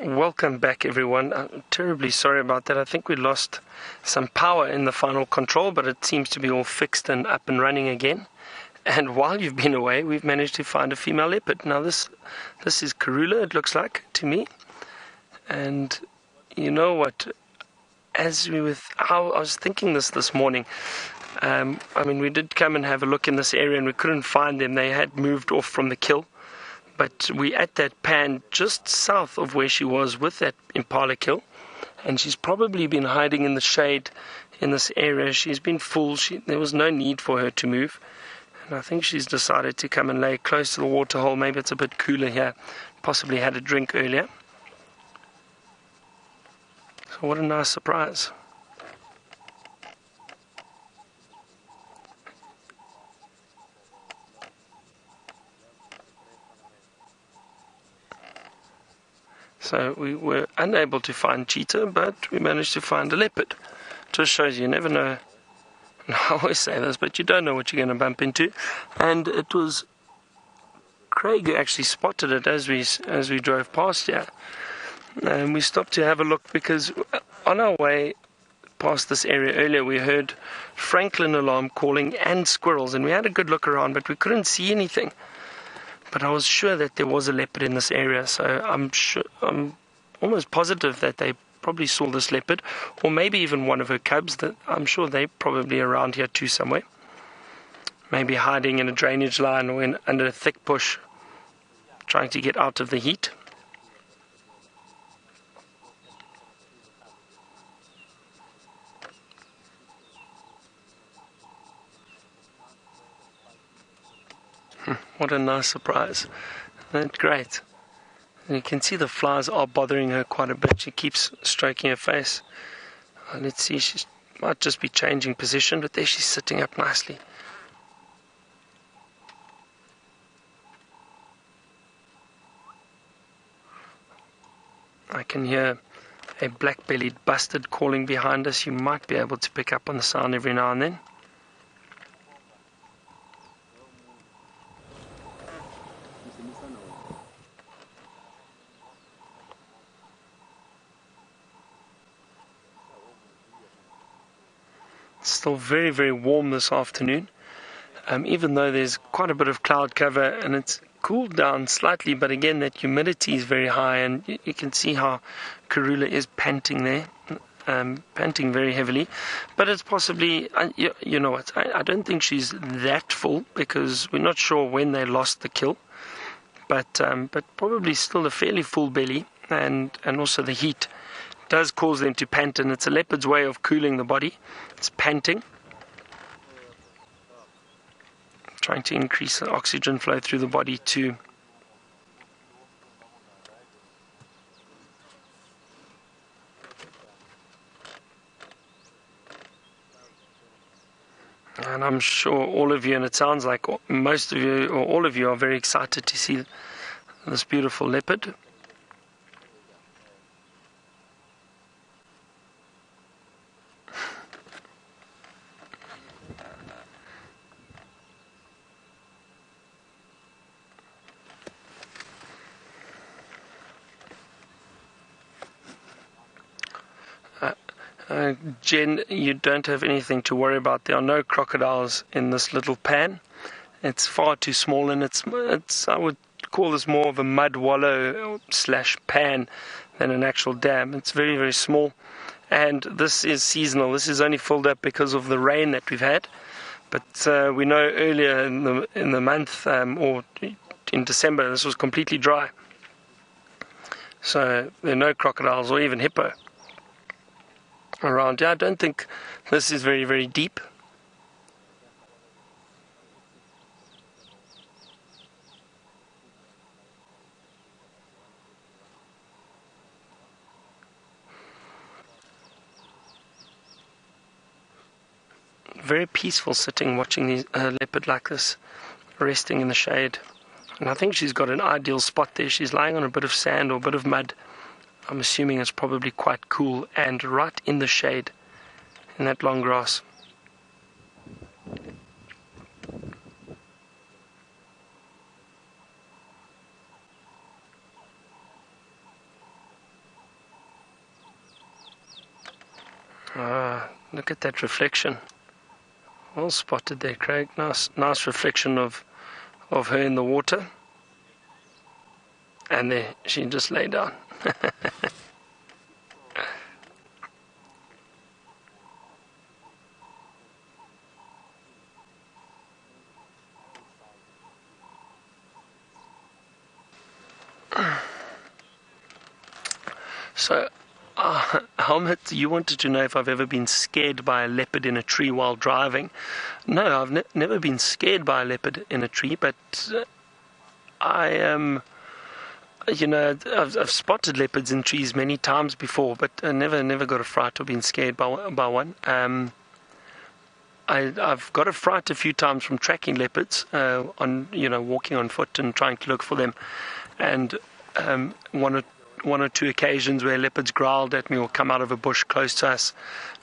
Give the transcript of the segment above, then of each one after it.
Welcome back, everyone. I'm terribly sorry about that. I think we lost some power in the final control, but it seems to be all fixed and up and running again. And while you've been away, we've managed to find a female leopard. Now this is Karula, it looks like to me. And you know what? I was thinking this morning. We did come and have a look in this area, and we couldn't find them. They had moved off from the kill. But we at that pan just south of where she was with that Impala kill, and she's probably been hiding in the shade in this area. She's been full. There was no need for her to move, and I think she's decided to come and lay close to the waterhole. Maybe it's a bit cooler here. Possibly had a drink earlier. So what a nice surprise. So we were unable to find cheetah, but we managed to find a leopard. Just shows you never know. I always say this, but you don't know what you're going to bump into. And it was Craig who actually spotted it as we drove past here. And we stopped to have a look because on our way past this area earlier, we heard Franklin alarm calling and squirrels, and we had a good look around, but we couldn't see anything. But I was sure that there was a leopard in this area, so I'm almost positive that they probably saw this leopard, or maybe even one of her cubs. That I'm sure they're probably around here too somewhere. Maybe hiding in a drainage line or under a thick bush, trying to get out of the heat. What a nice surprise. Isn't that great? And you can see the flies are bothering her quite a bit. She keeps stroking her face. Let's see, she might just be changing position, but there she's sitting up nicely. I can hear a black-bellied bustard calling behind us. You might be able to pick up on the sound every now and then. Still very, very warm this afternoon, even though there's quite a bit of cloud cover and it's cooled down slightly, but again that humidity is very high, and you can see how Karula is panting there, panting very heavily. But it's possibly, you know what, I don't think she's that full, because we're not sure when they lost the kill, but probably still a fairly full belly, and also the heat does cause them to pant, and it's a leopard's way of cooling the body. It's panting, trying to increase the oxygen flow through the body too. And I'm sure all of you, and it sounds like most of you or all of you, are very excited to see this beautiful leopard. Jen, you don't have anything to worry about. There are no crocodiles in this little pan. It's far too small, and it's I would call this more of a mud wallow / pan than an actual dam. It's very, very small, and this is seasonal. This is only filled up because of the rain that we've had. But we know earlier in the month or in December, this was completely dry. So there are no crocodiles or even hippo around here. I don't think this is very, very deep. Very peaceful sitting watching the leopard like this, resting in the shade. And I think she's got an ideal spot there. She's lying on a bit of sand or a bit of mud. I'm assuming it's probably quite cool and right in the shade in that long grass. Look at that reflection. Well spotted there, Craig. Nice reflection of her in the water. And there, she just lay down. So, Helmut, you wanted to know if I've ever been scared by a leopard in a tree while driving. No, I've never been scared by a leopard in a tree, but I am... I've spotted leopards in trees many times before, but I never got a fright or been scared by one. I've got a fright a few times from tracking leopards, walking on foot and trying to look for them, and one or two occasions where leopards growled at me or come out of a bush close to us.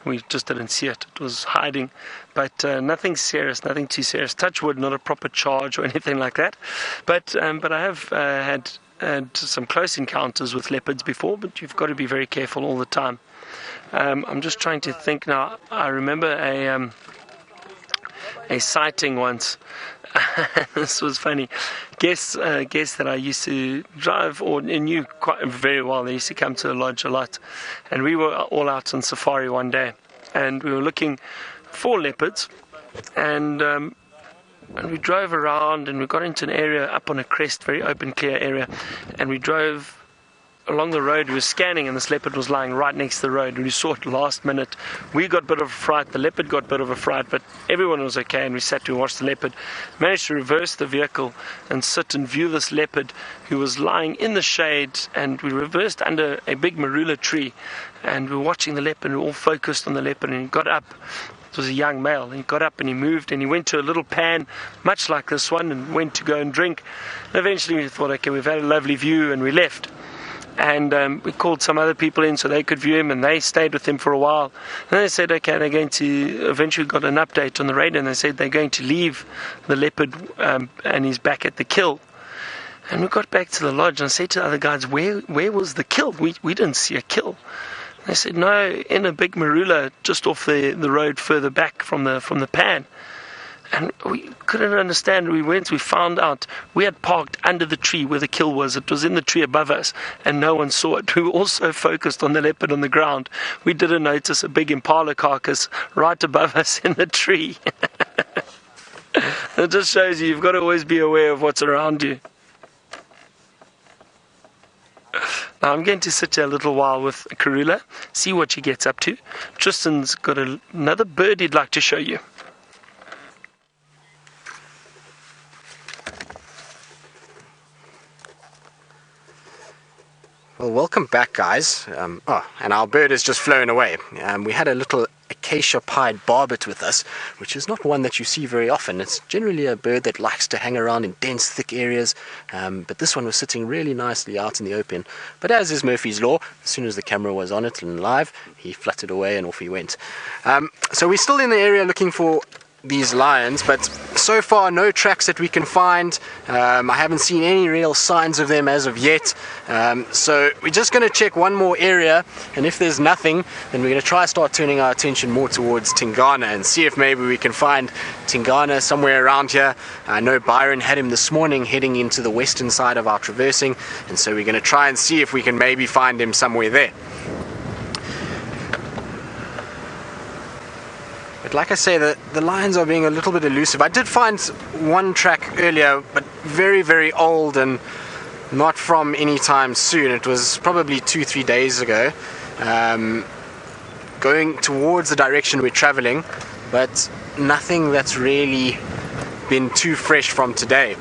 We just didn't see it. It was hiding, but nothing serious, nothing too serious. Touch wood, not a proper charge or anything like that. But I have had some close encounters with leopards before, but you've got to be very careful all the time. I'm just trying to think now. I remember a sighting once. This was funny. Guests that I used to drive or knew quite very well. They used to come to the lodge a lot, and we were all out on safari one day, and we were looking for leopards, and we drove around, and we got into an area up on a crest, very open, clear area, and we drove along the road. We were scanning, and this leopard was lying right next to the road, and we saw it last minute. We got a bit of a fright, the leopard got a bit of a fright, but everyone was okay, and we sat to watch the leopard. Managed to reverse the vehicle and sit and view this leopard who was lying in the shade, and we reversed under a big marula tree, and we were watching the leopard, and we were all focused on the leopard, and he got up. It was a young male, and he got up and he moved, and he went to a little pan much like this one, and went to go and drink. And eventually we thought, okay, we've had a lovely view, and we left. And we called some other people in so they could view him, and they stayed with him for a while. And they said, okay, they're going to, eventually got an update on the radio, and they said they're going to leave the leopard, and he's back at the kill. And we got back to the lodge, and I said to the other guys, where was the kill? We didn't see a kill. They said, no, in a big marula just off the road further back from the pan. And we couldn't understand. We found out we had parked under the tree where the kill was. It was in the tree above us, and no one saw it. We were also focused on the leopard on the ground. We didn't notice a big Impala carcass right above us in the tree. It just shows you've got to always be aware of what's around you. Now I'm going to sit here a little while with Karula, see what she gets up to. Tristan's got another bird he'd like to show you. Well, welcome back, guys. And our bird has just flown away. We had a little acacia pied barbet with us, which is not one that you see very often. It's generally a bird that likes to hang around in dense, thick areas, but this one was sitting really nicely out in the open. But as is Murphy's Law, as soon as the camera was on it and live, he fluttered away and off he went. So we're still in the area looking for these lions, but so far no tracks that we can find. I haven't seen any real signs of them as of yet, so we're just going to check one more area, and if there's nothing, then we're going to try start turning our attention more towards Tingana and see if maybe we can find Tingana somewhere around here. I know Byron had him this morning heading into the western side of our traversing, and so we're going to try and see if we can maybe find him somewhere there. Like I say, the lions are being a little bit elusive. I did find one track earlier, but very, very old and not from any time soon. It was probably 2-3 days ago, going towards the direction we're traveling, but nothing that's really been too fresh from today.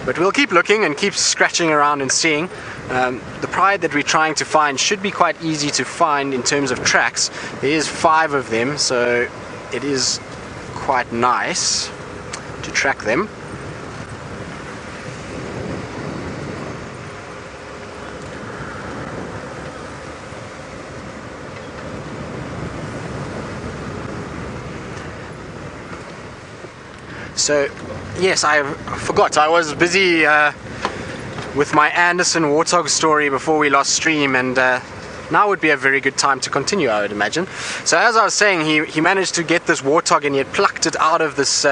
But we'll keep looking and keep scratching around and seeing. The pride that we're trying to find should be quite easy to find in terms of tracks. There is 5 of them, so it is quite nice to track them. So yes, I forgot, I was busy with my Anderson warthog story before we lost stream, and now would be a very good time to continue, I would imagine. So as I was saying, he managed to get this warthog, and he had plucked it out of this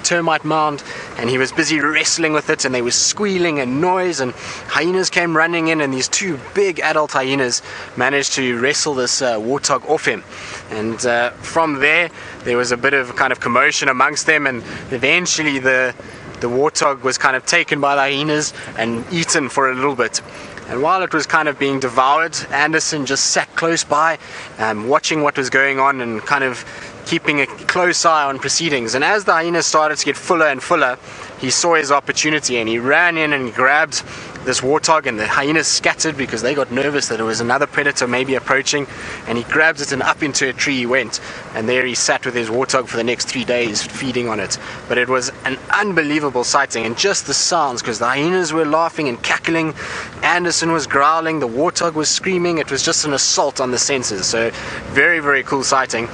termite mound, and he was busy wrestling with it, and they were squealing and noise, and hyenas came running in, and these two big adult hyenas managed to wrestle this warthog off him. And from there was a bit of kind of commotion amongst them, and eventually the warthog was kind of taken by the hyenas and eaten for a little bit. And while it was kind of being devoured, Anderson just sat close by, watching what was going on and kind of keeping a close eye on proceedings. And as the hyenas started to get fuller and fuller, he saw his opportunity, and he ran in and grabbed this warthog, and the hyenas scattered because they got nervous that it was another predator maybe approaching, and he grabbed it, and up into a tree he went, and there he sat with his warthog for the next 3 days feeding on it. But it was an unbelievable sighting, and just the sounds, because the hyenas were laughing and cackling, Anderson was growling, the warthog was screaming. It was just an assault on the senses. So very, very cool sighting.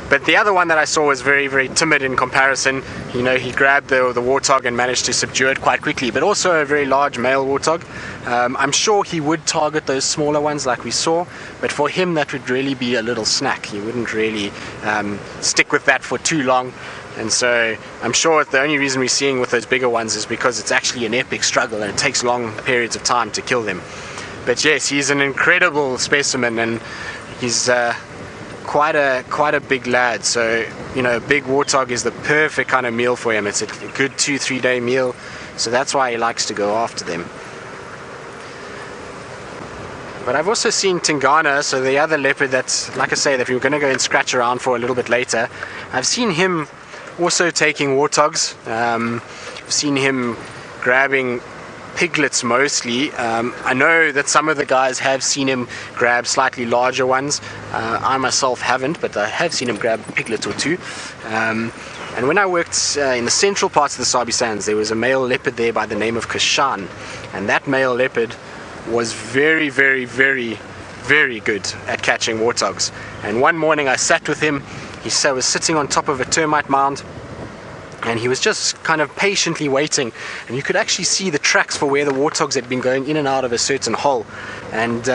But the other one that I saw was very, very timid in comparison. You know, he grabbed the warthog and managed to subdue it quite quickly, but also a very large male warthog. I'm sure he would target those smaller ones like we saw, but for him that would really be a little snack. He wouldn't really stick with that for too long. And so I'm sure the only reason we're seeing with those bigger ones is because it's actually an epic struggle, and it takes long periods of time to kill them. But yes, he's an incredible specimen, and he's quite a big lad. So, you know, a big warthog is the perfect kind of meal for him. It's a good 2-3 day meal, so that's why he likes to go after them. But I've also seen Tingana, so the other leopard that's, like I say, that we were going to go and scratch around for a little bit later. I've seen him also taking warthogs. I've seen him grabbing piglets mostly. I know that some of the guys have seen him grab slightly larger ones. I myself haven't, but I have seen him grab a piglet or two. And when I worked in the central parts of the Sabi Sands, there was a male leopard there by the name of Kashan, and that male leopard was very, very, very, very good at catching warthogs. And one morning I sat with him. He was sitting on top of a termite mound, and he was just kind of patiently waiting, and you could actually see the tracks for where the warthogs had been going in and out of a certain hole. And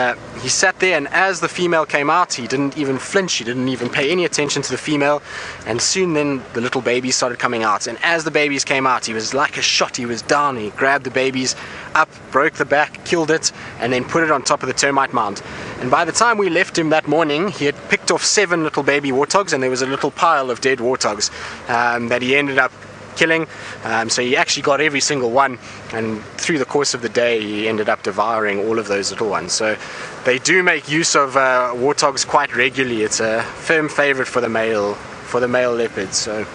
he sat there, and as the female came out, he didn't even flinch, he didn't even pay any attention to the female. And soon then the little babies started coming out, and as the babies came out, he was like a shot. He was down, he grabbed the babies up, broke the back, killed it, and then put it on top of the termite mound. And by the time we left him that morning, he had picked off 7 little baby warthogs, and there was a little pile of dead warthogs that he ended up killing. So he actually got every single one, and through the course of the day he ended up devouring all of those little ones. So they do make use of warthogs quite regularly. It's a firm favorite for the male leopards. So,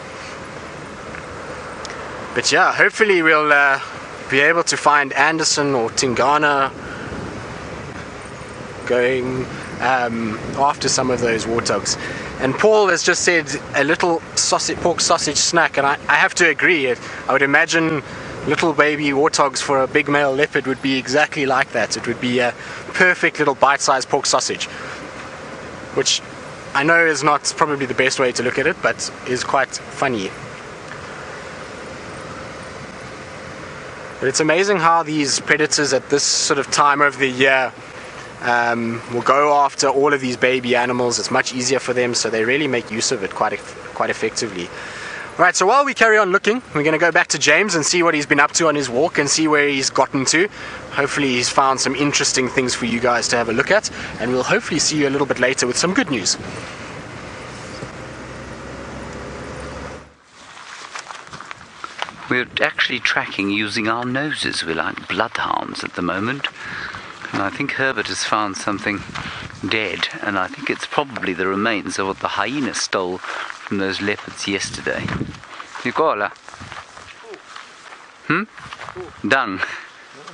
but yeah, hopefully we'll be able to find Anderson or Tingana going after some of those warthogs. And Paul has just said a little pork sausage snack, and I have to agree. I would imagine little baby warthogs for a big male leopard would be exactly like that. It would be a perfect little bite-sized pork sausage, which I know is not probably the best way to look at it, but is quite funny. But it's amazing how these predators at this sort of time of the year will go after all of these baby animals. It's much easier for them, so they really make use of it quite effectively. Right, so while we carry on looking, we're going to go back to James and see what he's been up to on his walk and see where he's gotten to. Hopefully he's found some interesting things for you guys to have a look at, and we'll hopefully see you a little bit later with some good news. We're actually tracking using our noses. We're like bloodhounds at the moment. And I think Herbert has found something dead, and I think it's probably the remains of what the hyena stole from those leopards yesterday. Nicola? Dung?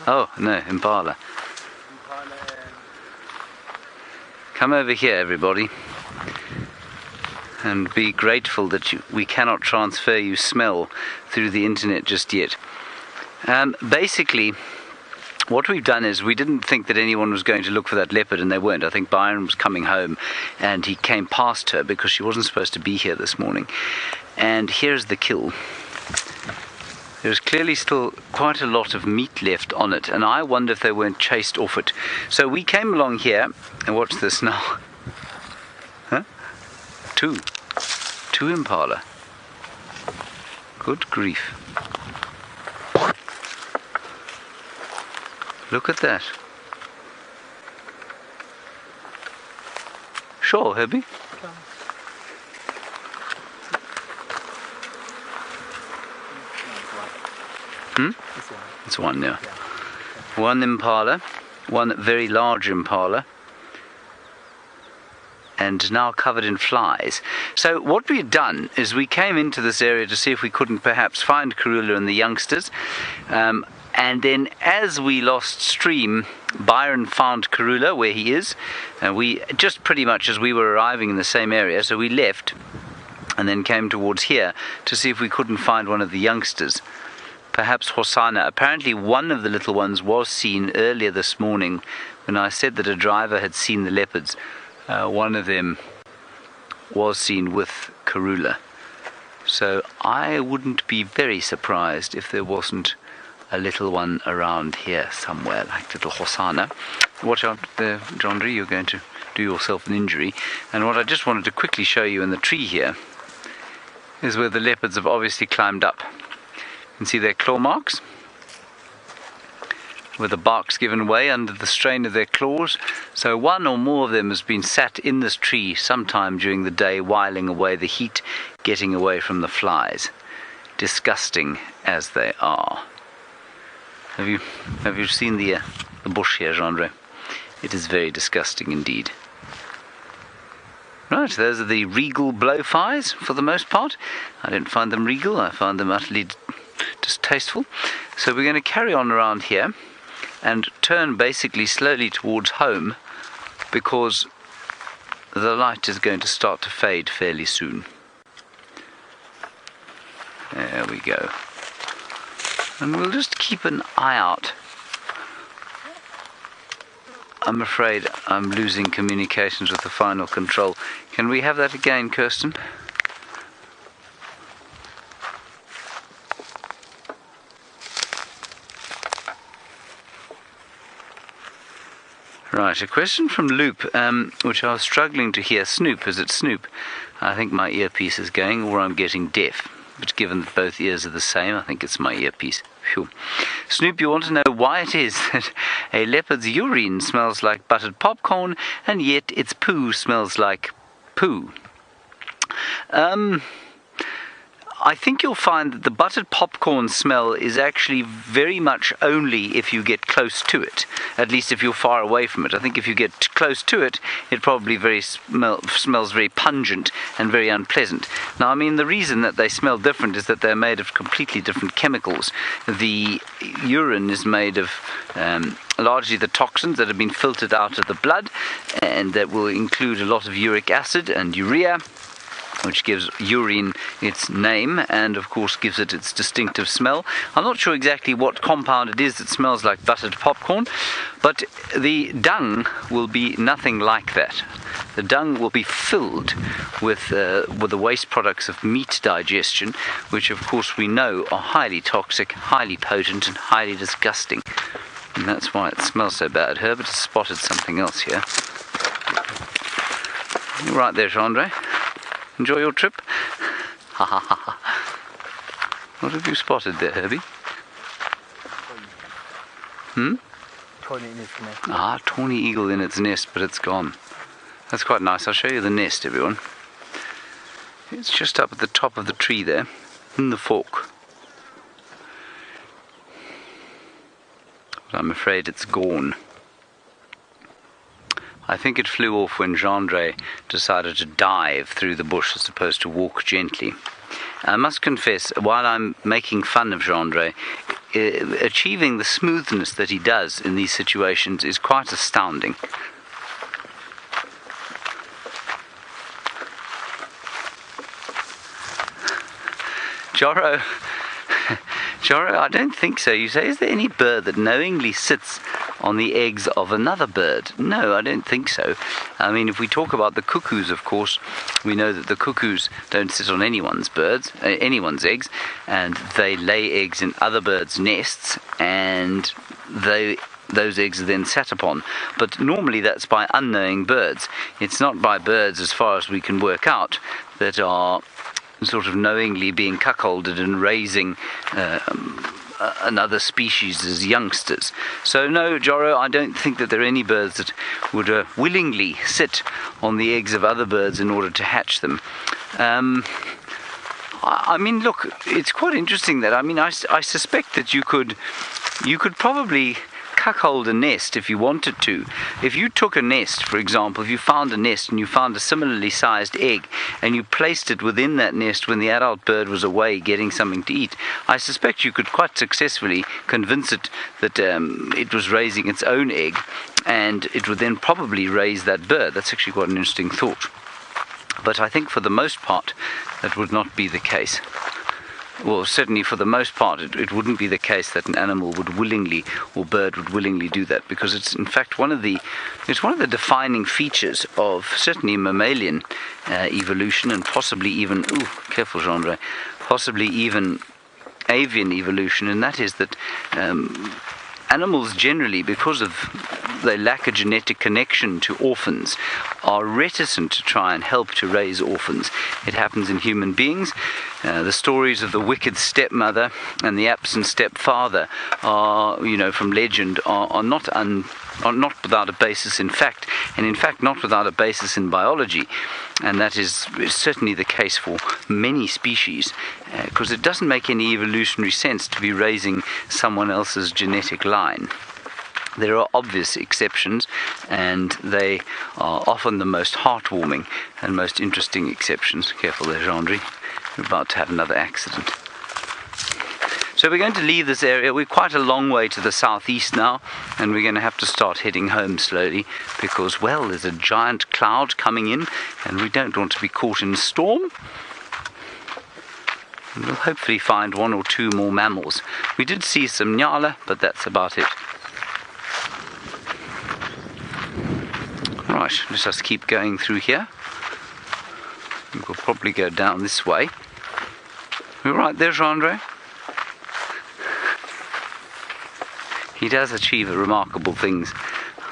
Oh, no, Impala. Come over here, everybody, and be grateful that we cannot transfer you smell through the internet just yet. Basically, what we've done is we didn't think that anyone was going to look for that leopard, and they weren't. I think Byron was coming home and he came past her because she wasn't supposed to be here this morning. And here's the kill. There's clearly still quite a lot of meat left on it, and I wonder if they weren't chased off it. So we came along here, and watch this now. Huh? Two impala. Good grief. Look at that. Sure, Herbie? It's one, yeah. One impala, one very large impala, and now covered in flies. So what we had done is we came into this area to see if we couldn't perhaps find Karula and the youngsters, and then as we lost stream, Byron found Karula where he is, and we just pretty much as we were arriving in the same area, so we left and then came towards here to see if we couldn't find one of the youngsters. Perhaps Hosanna. Apparently one of the little ones was seen earlier this morning when I said that a driver had seen the leopards. One of them was seen with Karula. So I wouldn't be very surprised if there wasn't a little one around here somewhere, like little Hosanna. Watch out there, Jandre, you're going to do yourself an injury. And what I just wanted to quickly show you in the tree here is where the leopards have obviously climbed up. You can see their claw marks, where the bark's given way under the strain of their claws. So one or more of them has been sat in this tree sometime during the day, whiling away the heat, getting away from the flies. Disgusting as they are. Have you seen the bush here, Jandre? It is very disgusting indeed. Right, those are the regal blowflies for the most part. I don't find them regal, I find them utterly distasteful. So we're going to carry on around here and turn basically slowly towards home, because the light is going to start to fade fairly soon. There we go. And we'll just keep an eye out. I'm afraid I'm losing communications with the final control. Can we have that again, Kirsten? Right, a question from Loop, which I was struggling to hear. Snoop, is it Snoop? I think my earpiece is going, or I'm getting deaf. But given that both ears are the same, I think it's my earpiece. Phew. Snoop, you want to know why it is that a leopard's urine smells like buttered popcorn, and yet its poo smells like poo? I think you'll find that the buttered popcorn smell is actually very much only if you get close to it, at least if you're far away from it. I think if you get close to it, it probably smells very pungent and very unpleasant. Now, I mean, the reason that they smell different is that they're made of completely different chemicals. The urine is made of largely the toxins that have been filtered out of the blood, and that will include a lot of uric acid and urea, which gives urine its name and of course gives it its distinctive smell. I'm not sure exactly what compound it is that smells like buttered popcorn, but the dung will be nothing like that. The dung will be filled with the waste products of meat digestion, which of course we know are highly toxic, highly potent and highly disgusting. And that's why it smells so bad. Herbert has spotted something else here. You're right there, Jandre. Enjoy your trip? Ha ha ha ha. What have you spotted there, Herbie? Tawny in its nest. Ah, tawny eagle in its nest, but it's gone. That's quite nice. I'll show you the nest, everyone. It's just up at the top of the tree there, in the fork. But I'm afraid it's gone. I think it flew off when Jandre decided to dive through the bush as opposed to walk gently. I must confess, while I'm making fun of Jandre, achieving the smoothness that he does in these situations is quite astounding. Joro, I don't think so. You say, is there any bird that knowingly sits on the eggs of another bird? No, I don't think so. I mean, if we talk about the cuckoos, of course, we know that the cuckoos don't sit on anyone's eggs, and they lay eggs in other birds' nests, and those eggs are then sat upon. But normally that's by unknowing birds. It's not by birds, as far as we can work out, that are sort of knowingly being cuckolded and raising another species as youngsters. So no, Joro, I don't think that there are any birds that would willingly sit on the eggs of other birds in order to hatch them. I mean, look, it's quite interesting that, I mean, I suspect that you could probably cuckold a nest if you wanted to. If you took a nest, for example, if you found a nest and you found a similarly sized egg and you placed it within that nest when the adult bird was away getting something to eat, I suspect you could quite successfully convince it that it was raising its own egg, and it would then probably raise that bird. That's actually quite an interesting thought. But I think for the most part that would not be the case. Well, certainly for the most part, it wouldn't be the case that an animal would willingly, or bird would willingly do that, because it's in fact one of the defining features of certainly mammalian evolution, and possibly even, careful, Jean-André, possibly even avian evolution, and that is that animals generally, because they lack a genetic connection to orphans, are reticent to try and help to raise orphans. It happens in human beings. The stories of the wicked stepmother and the absent stepfather are, from legend, are not without a basis in fact, and in fact not without a basis in biology. And that is certainly the case for many species, because it doesn't make any evolutionary sense to be raising someone else's genetic line. There are obvious exceptions, and they are often the most heartwarming and most interesting exceptions. Careful there, Jean-André. We're about to have another accident. So we're going to leave this area. We're quite a long way to the southeast now, and we're going to have to start heading home slowly because, well, there's a giant cloud coming in, and we don't want to be caught in a storm. And we'll hopefully find one or two more mammals. We did see some nyala, but that's about it. Right, let's just keep going through here. We'll probably go down this way. You're right there, Jean-André. He does achieve remarkable things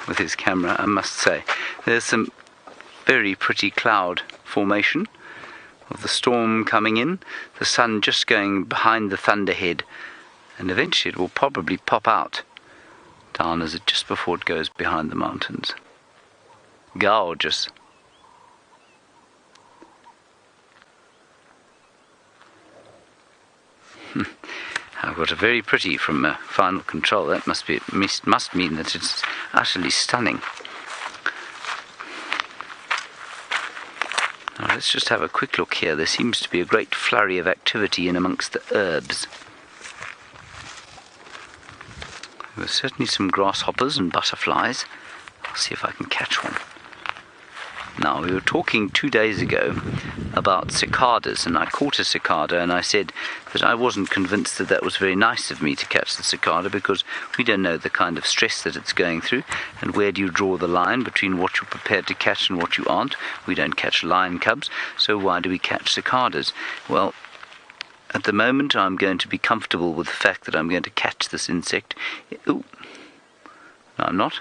with his camera, I must say. There's some very pretty cloud formation of the storm coming in, the sun just going behind the thunderhead, and eventually it will probably pop out down as it just before it goes behind the mountains. Gorgeous. I've got a very pretty from Final Control. That must mean that it's utterly stunning. Now let's just have a quick look here. There seems to be a great flurry of activity in amongst the herbs. There are certainly some grasshoppers and butterflies. I'll see if I can catch one. Now, we were talking 2 days ago about cicadas, and I caught a cicada, and I said that I wasn't convinced that that was very nice of me to catch the cicada, because we don't know the kind of stress that it's going through, and where do you draw the line between what you're prepared to catch and what you aren't? We don't catch lion cubs, so why do we catch cicadas? Well, at the moment I'm going to be comfortable with the fact that I'm going to catch this insect. Ooh. No, I'm not.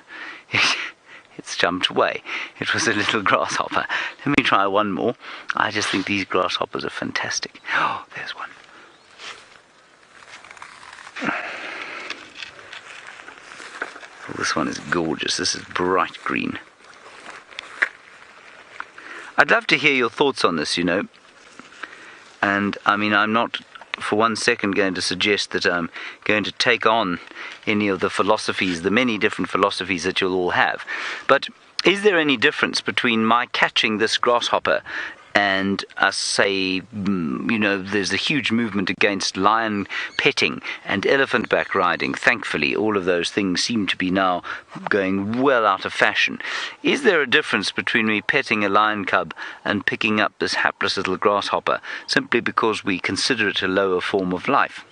It's jumped away. It was a little grasshopper. Let me try one more. I just think these grasshoppers are fantastic. Oh, there's one. Oh, this one is gorgeous. This is bright green. I'd love to hear your thoughts on this, And, I mean, I'm not for 1 second going to suggest that I'm going to take on any of the philosophies, the many different philosophies that you'll all have. But is there any difference between my catching this grasshopper and us say, there's a huge movement against lion petting and elephant back riding. Thankfully, all of those things seem to be now going well out of fashion. Is there a difference between me petting a lion cub and picking up this hapless little grasshopper simply because we consider it a lower form of life?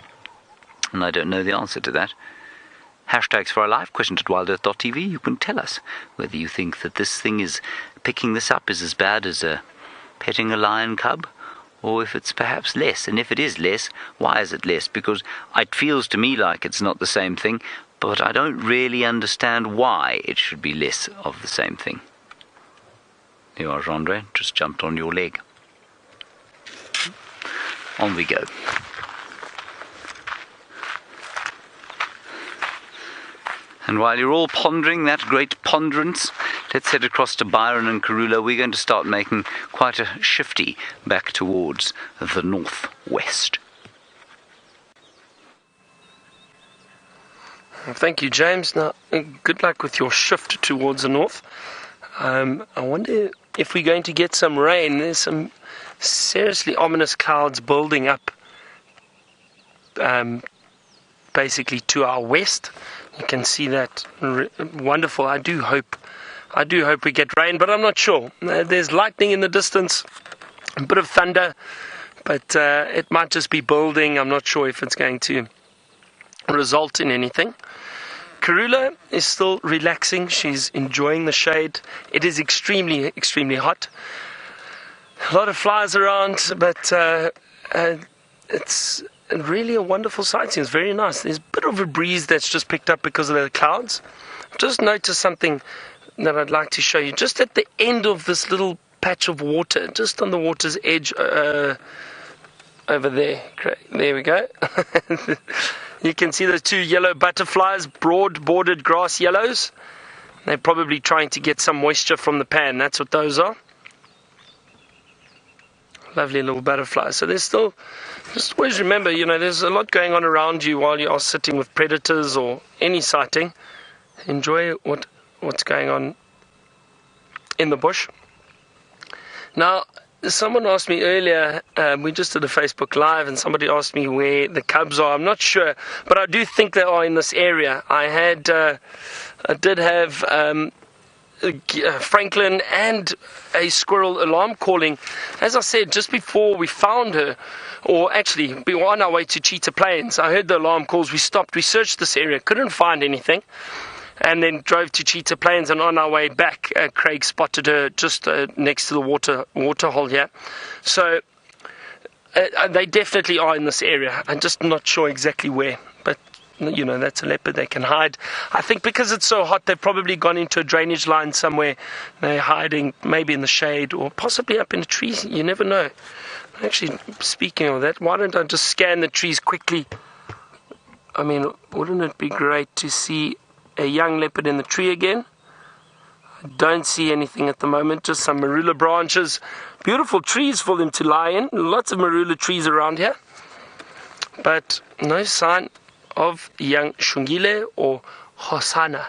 And I don't know the answer to that. hashtags for our live questions at WildEarthTV. You can tell us whether you think that this thing is, picking this up is as bad as petting a lion cub, or if it's perhaps less. And if it is less, why is it less? Because it feels to me like it's not the same thing, but I don't really understand why it should be less of the same thing. There you are, Gendre, just jumped on your leg. On we go. And while you're all pondering that great ponderance, let's head across to Byron and Karula. We're going to start making quite a shifty back towards the northwest. Thank you, James. Now, good luck with your shift towards the north. I wonder if we're going to get some rain. There's some seriously ominous clouds building up basically to our west. You can see that. Wonderful. I do hope we get rain, but I'm not sure. There's lightning in the distance, a bit of thunder, but it might just be building. I'm not sure if it's going to result in anything. Karula is still relaxing. She's enjoying the shade. It is extremely, extremely hot. A lot of flies around, but it's really a wonderful sighting. It's very nice. There's a bit of a breeze that's just picked up because of the clouds. Just noticed something that I'd like to show you. Just at the end of this little patch of water, just on the water's edge over there. There we go. You can see those two yellow butterflies, broad-bordered grass yellows. They're probably trying to get some moisture from the pan. That's what those are. Lovely little butterflies. So there's still, just always remember, there's a lot going on around you while you are sitting with predators or any sighting. Enjoy what's going on in the bush. Now, someone asked me earlier, we just did a Facebook Live, and somebody asked me where the cubs are. I'm not sure, but I do think they are in this area. I did have Franklin and a squirrel alarm calling, as I said, just before we found her, or actually, we were on our way to Cheetah Plains. I heard the alarm calls, we stopped, we searched this area, couldn't find anything, and then drove to Cheetah Plains, and on our way back, Craig spotted her just next to the water hole here. So, they definitely are in this area. I'm just not sure exactly where, but that's a leopard, they can hide. I think because it's so hot, they've probably gone into a drainage line somewhere. They're hiding maybe in the shade or possibly up in the trees. You never know. Actually, speaking of that, why don't I just scan the trees quickly? I mean, wouldn't it be great to see a young leopard in the tree again? I don't see anything at the moment, just some marula branches. Beautiful trees for them to lie in. Lots of marula trees around here. But no sign of young Shungile or Hosana.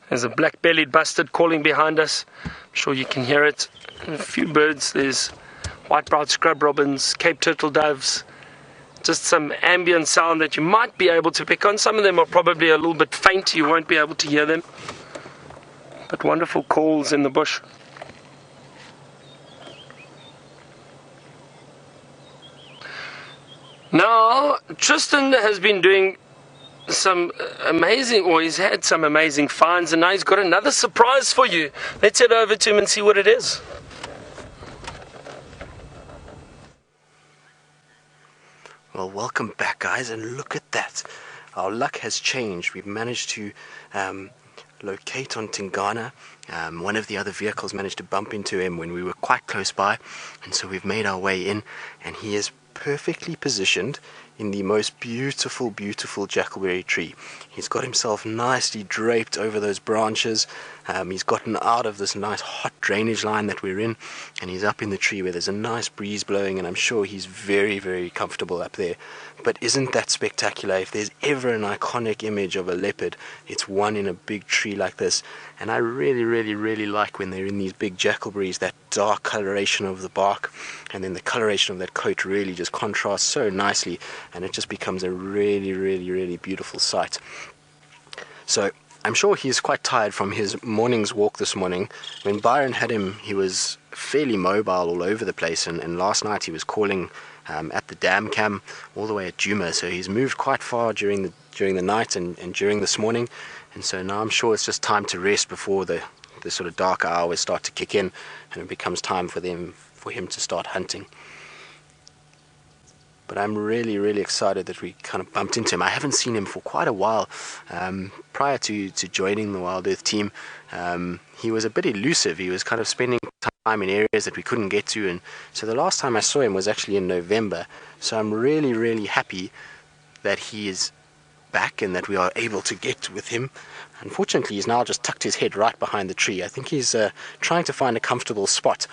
There's a black-bellied bustard calling behind us. I'm sure you can hear it. And a few birds. There's white-browed scrub robins, Cape turtle doves. Just some ambient sound that you might be able to pick on. Some of them are probably a little bit faint. You won't be able to hear them. But wonderful calls in the bush. Now, Tristan has been doing some amazing, or he's had some amazing finds, and now he's got another surprise for you. Let's head over to him and see what it is. Well, welcome back, guys, and look at that. Our luck has changed. We've managed to locate on Tingana. One of the other vehicles managed to bump into him when we were quite close by, and so we've made our way in, and he is perfectly positioned in the most beautiful jackalberry tree. He's got himself nicely draped over those branches. He's gotten out of this nice hot drainage line that we're in, and he's up in the tree where there's a nice breeze blowing, and I'm sure he's very, very comfortable up there. But isn't that spectacular? If there's ever an iconic image of a leopard, it's one in a big tree like this. And I really, really, really like when they're in these big jackalberries, that dark coloration of the bark, and then the coloration of that coat really just contrasts so nicely, and it just becomes a really, really, really beautiful sight. So I'm sure he's quite tired from his morning's walk this morning. When Byron had him, he was fairly mobile all over the place, and last night he was calling at the dam cam all the way at Djuma. So he's moved quite far during the night and during this morning, and so now I'm sure it's just time to rest before the sort of darker hours start to kick in and it becomes time for him to start hunting. But I'm really excited that we kind of bumped into him. I haven't seen him for quite a while. Prior to joining the Wild Earth team, he was a bit elusive. He was kind of spending time in areas that we couldn't get to, and so the last time I saw him was actually in November. So I'm really happy that he is back and that we are able to get with him. Unfortunately, he's now just tucked his head right behind the tree. I think he's trying to find a comfortable spot.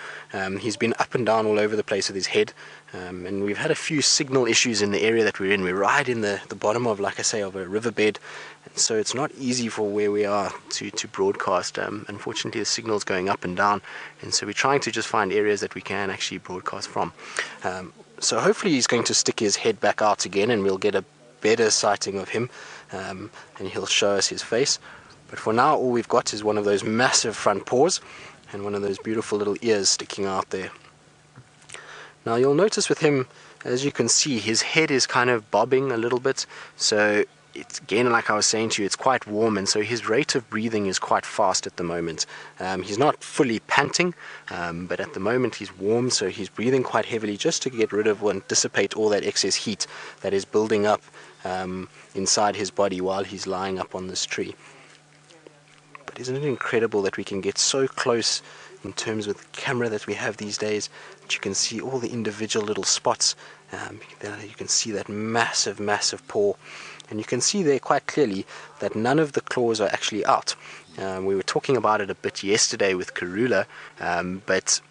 He's been up and down all over the place with his head, and we've had a few signal issues in the area that we're in. We're right in the bottom of, like I say, of a riverbed, and so it's not easy for where we are to broadcast. Unfortunately, the signal's going up and down, and so we're trying to just find areas that we can actually broadcast from. So hopefully he's going to stick his head back out again and we'll get a better sighting of him, and he'll show us his face. But for now, all we've got is one of those massive front paws and one of those beautiful little ears sticking out there. Now you'll notice with him, as you can see, his head is kind of bobbing a little bit. So it's, again, like I was saying to you, it's quite warm, and so his rate of breathing is quite fast at the moment. He's not fully panting, but at the moment he's warm, so he's breathing quite heavily just to get rid of and dissipate all that excess heat that is building up inside his body while he's lying up on this tree. But isn't it incredible that we can get so close in terms of the camera that we have these days, that you can see all the individual little spots. You can see that massive paw, and you can see there quite clearly that none of the claws are actually out. We were talking about it a bit yesterday with Karula, but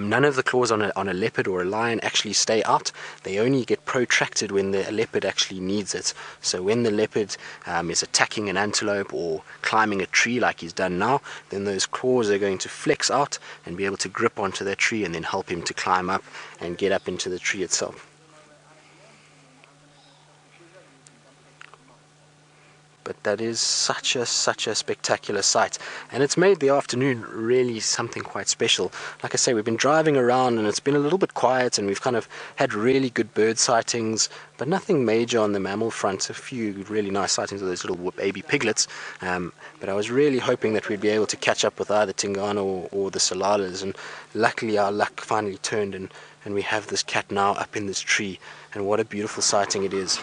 none of the claws on a leopard or a lion actually stay out. They only get protracted when the leopard actually needs it. So when the leopard is attacking an antelope or climbing a tree like he's done now, then those claws are going to flex out and be able to grip onto that tree and then help him to climb up and get up into the tree itself. But that is such a spectacular sight, and it's made the afternoon really something quite special. Like I say, we've been driving around and it's been a little bit quiet, and we've kind of had really good bird sightings, but nothing major on the mammal front. A few really nice sightings of those little baby piglets, but I was really hoping that we'd be able to catch up with either Tingana or the Salalas, and luckily our luck finally turned, and we have this cat now up in this tree, and what a beautiful sighting it is.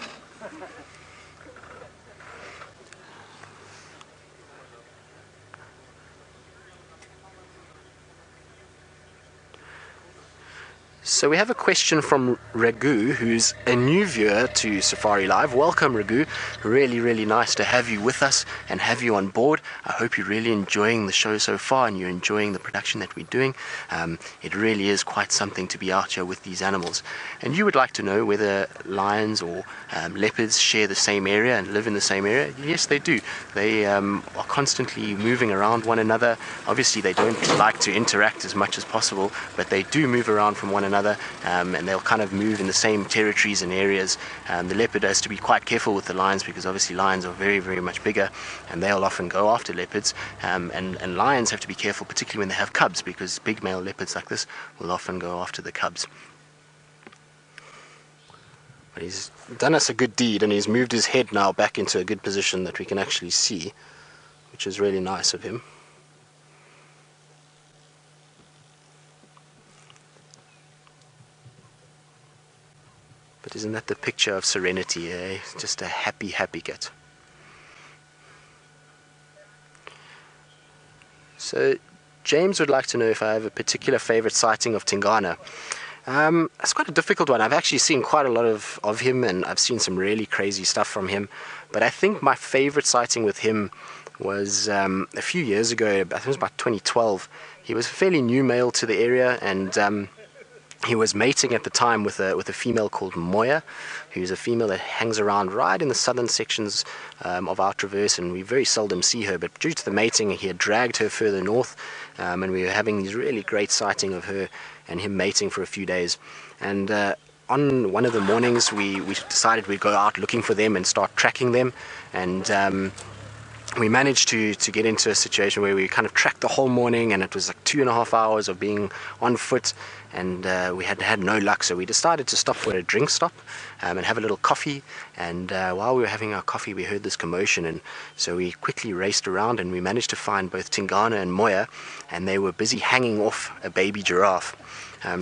So we have a question from Ragu, who's a new viewer to Safari Live. Welcome, Ragu. Really nice to have you with us and have you on board. I hope you're really enjoying the show so far and you're enjoying the production that we're doing. It really is quite something to be out here with these animals. And you would like to know whether lions or leopards share the same area and live in the same area? Yes, they do. They are constantly moving around one another. Obviously, they don't like to interact as much as possible, but they do move around from one another. And they'll kind of move in the same territories and areas. The leopard has to be quite careful with the lions because obviously lions are very much bigger, and they'll often go after leopards. And lions have to be careful, particularly when they have cubs, because big male leopards like this will often go after the cubs. But he's done us a good deed, and he's moved his head now back into a good position that we can actually see, which is really nice of him. But isn't that the picture of serenity, eh? Just a happy cat. So James would like to know if I have a particular favorite sighting of Tingana. It's quite a difficult one. I've actually seen quite a lot of him, and I've seen some really crazy stuff from him. But I think my favorite sighting with him was a few years ago. I think it was about 2012. He was a fairly new male to the area, and he was mating at the time with a female called Moya, who's a female that hangs around right in the southern sections of our traverse, and we very seldom see her. But due to the mating, he had dragged her further north, and we were having these really great sighting of her and him mating for a few days. And on one of the mornings, we decided we'd go out looking for them and start tracking them, and we managed to get into a situation where we kind of tracked the whole morning, and it was like 2.5 hours of being on foot. and we had no luck, so we decided to stop for a drink stop and have a little coffee. And while we were having our coffee, we heard this commotion, and so we quickly raced around, and we managed to find both Tingana and Moya, and they were busy hanging off a baby giraffe.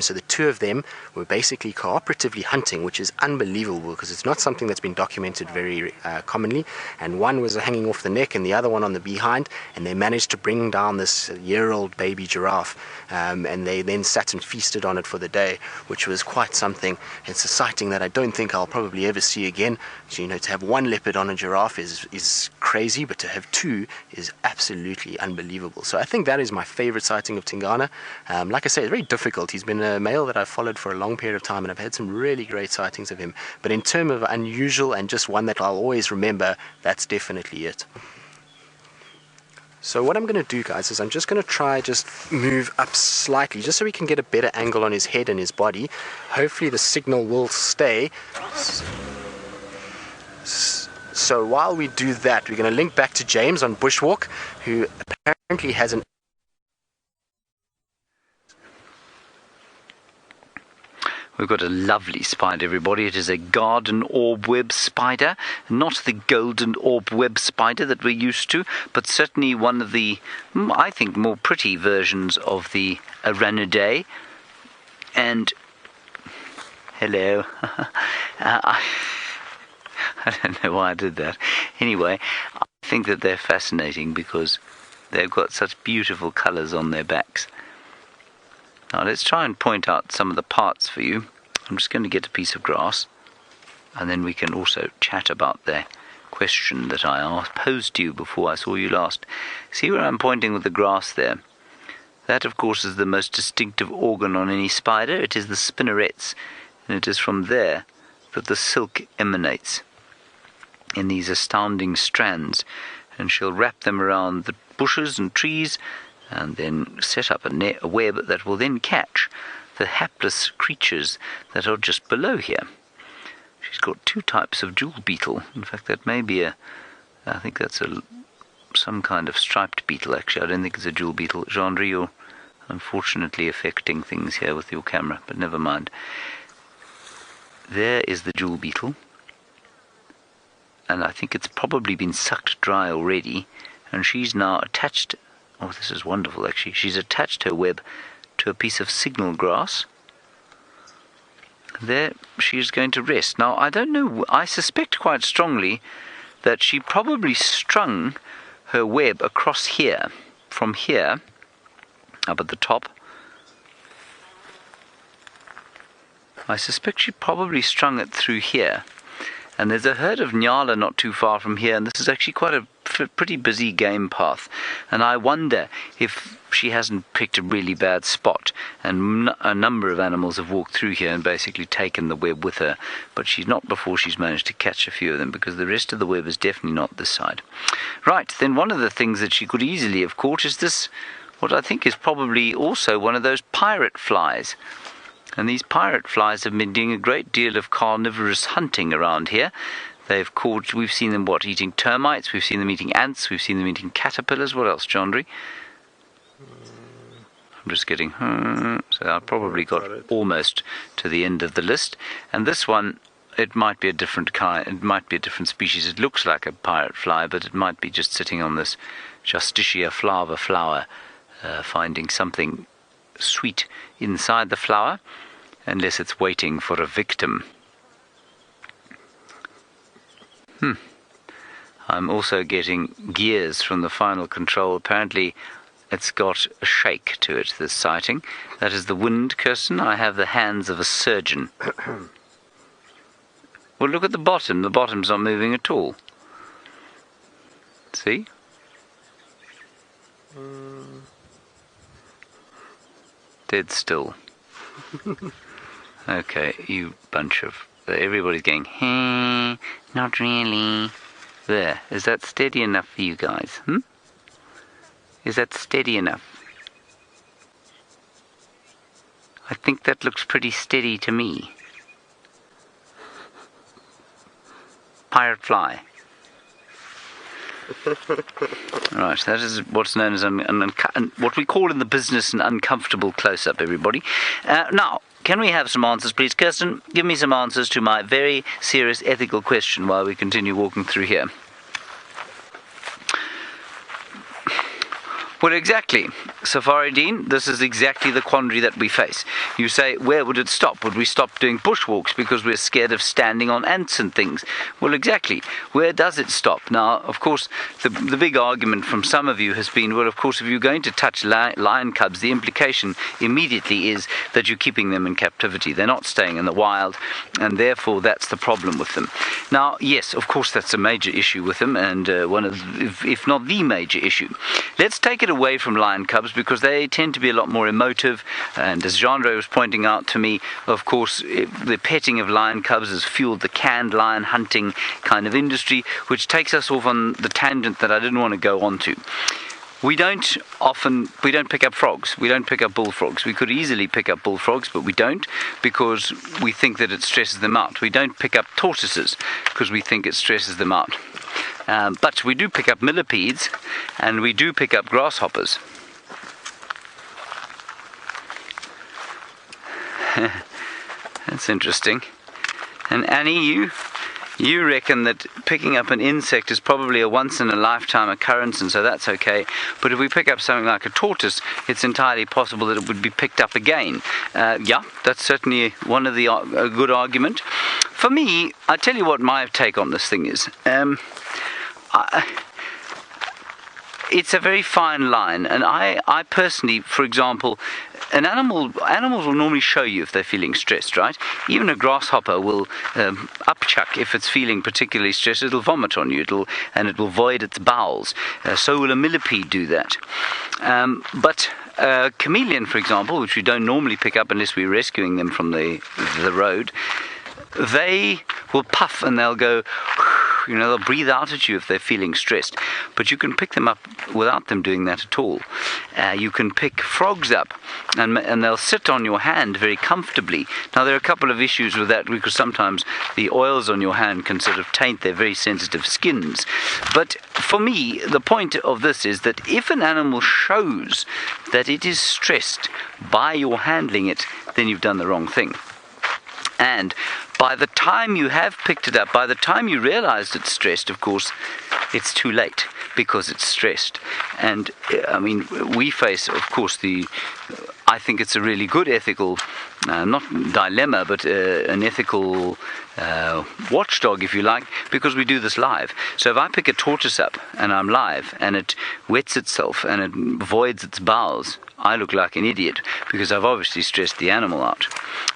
So the two of them were basically cooperatively hunting, which is unbelievable because it's not something that's been documented very commonly. And one was hanging off the neck and the other one on the behind, and they managed to bring down this year-old baby giraffe, and they then sat and feasted on it for the day, which was quite something. It's a sighting that I don't think I'll probably ever see again. So, to have one leopard on a giraffe is crazy, but to have two is absolutely unbelievable. So I think that is my favorite sighting of Tingana. Like I say, it's very difficult. He's been a male that I've followed for a long period of time, and I've had some really great sightings of him. But in terms of unusual and just one that I'll always remember, that's definitely it. So what I'm going to do, guys, is I'm just going to try just move up slightly, just so we can get a better angle on his head and his body. Hopefully the signal will stay. So while we do that, we're going to link back to James on Bushwalk, who apparently has an... We've got a lovely spider, everybody. It is a garden orb web spider, not the golden orb web spider that we're used to, but certainly one of the, I think, more pretty versions of the Aranidae. And hello. I don't know why I did that. Anyway, I think that they're fascinating because they've got such beautiful colours on their backs. Now let's try and point out some of the parts for you. I'm just going to get a piece of grass, and then we can also chat about the question that I posed to you before I saw you last. See where I'm pointing with the grass there? That, of course, is the most distinctive organ on any spider. It is the spinnerets, and it is from there that the silk emanates in these astounding strands, and she'll wrap them around the bushes and trees, and then set up a web that will then catch the hapless creatures that are just below here. She's got two types of jewel beetle. In fact, that may be I think that's some kind of striped beetle, actually. I don't think it's a jewel beetle. Jean-André, you're unfortunately affecting things here with your camera, but never mind. There is the jewel beetle, and I think it's probably been sucked dry already, and she's now attached. Oh, this is wonderful, actually. She's attached her web to a piece of signal grass. There she's going to rest. Now, I don't know, I suspect quite strongly that she probably strung her web across here, from here, up at the top. I suspect she probably strung it through here. And there's a herd of Nyala not too far from here, and this is actually quite a pretty busy game path. And I wonder if she hasn't picked a really bad spot, and a number of animals have walked through here and basically taken the web with her, but she's not before she's managed to catch a few of them, because the rest of the web is definitely not this side. Right, then one of the things that she could easily have caught is this, what I think is probably also one of those pirate flies. And these pirate flies have been doing a great deal of carnivorous hunting around here. We've seen them, eating termites, we've seen them eating ants, we've seen them eating caterpillars. What else, Jean-André? I'm just getting, so I've probably got almost to the end of the list. And this one, it might be a different kind, it might be a different species. It looks like a pirate fly, but it might be just sitting on this Justitia flava flower, finding something sweet inside the flower, unless it's waiting for a victim. I'm also getting gears from the final control. Apparently it's got a shake to it, this sighting. That is the wind, Kirsten. I have the hands of a surgeon. Well, look at the bottom. The bottom's not moving at all. See? Dead still. Okay, you bunch of... Everybody's going, hey, not really. There, is that steady enough for you guys? Is that steady enough? I think that looks pretty steady to me. Pirate fly. Right, that is what's known as what we call in the business an uncomfortable close-up, everybody. Now, can we have some answers, please? Kirsten, give me some answers to my very serious ethical question while we continue walking through here. Well, exactly. Safari Dean, this is exactly the quandary that we face. You say, where would it stop? Would we stop doing bushwalks because we're scared of standing on ants and things? Well, exactly. Where does it stop? Now, of course, the big argument from some of you has been, well, of course, if you're going to touch lion cubs, the implication immediately is that you're keeping them in captivity. They're not staying in the wild, and therefore that's the problem with them. Now, yes, of course, that's a major issue with them, and one of, if not the major issue. Let's take it away from lion cubs because they tend to be a lot more emotive, and as Jean-Ray was pointing out to me, of course, the petting of lion cubs has fueled the canned lion hunting kind of industry, which takes us off on the tangent that I didn't want to go on to. We don't pick up frogs. We don't pick up bullfrogs. We could easily pick up bullfrogs, but we don't because we think that it stresses them out. We don't pick up tortoises because we think it stresses them out. But we do pick up millipedes, and we do pick up grasshoppers. That's interesting. And Annie, you reckon that picking up an insect is probably a once-in-a-lifetime occurrence, and so that's okay. But if we pick up something like a tortoise, it's entirely possible that it would be picked up again. Yeah, that's certainly one of a good argument. For me, I tell you what my take on this thing is. It's a very fine line, and I personally, for example, animals will normally show you if they're feeling stressed, right? Even a grasshopper will upchuck if it's feeling particularly stressed. It'll vomit on you, it will void its bowels. So will a millipede do that. But a chameleon, for example, which we don't normally pick up unless we're rescuing them from the road, they will puff and they'll go, they'll breathe out at you if they're feeling stressed. But you can pick them up without them doing that at all. You can pick frogs up and they'll sit on your hand very comfortably. Now, there are a couple of issues with that because sometimes the oils on your hand can sort of taint their very sensitive skins. But for me, the point of this is that if an animal shows that it is stressed by your handling it, then you've done the wrong thing. And by the time you have picked it up, by the time you realized it's stressed, of course, it's too late because it's stressed. And, I mean, we face, of course, I think it's a really good ethical, not dilemma, but an ethical watchdog, if you like, because we do this live. So if I pick a tortoise up and I'm live and it wets itself and it voids its bowels, I look like an idiot because I've obviously stressed the animal out.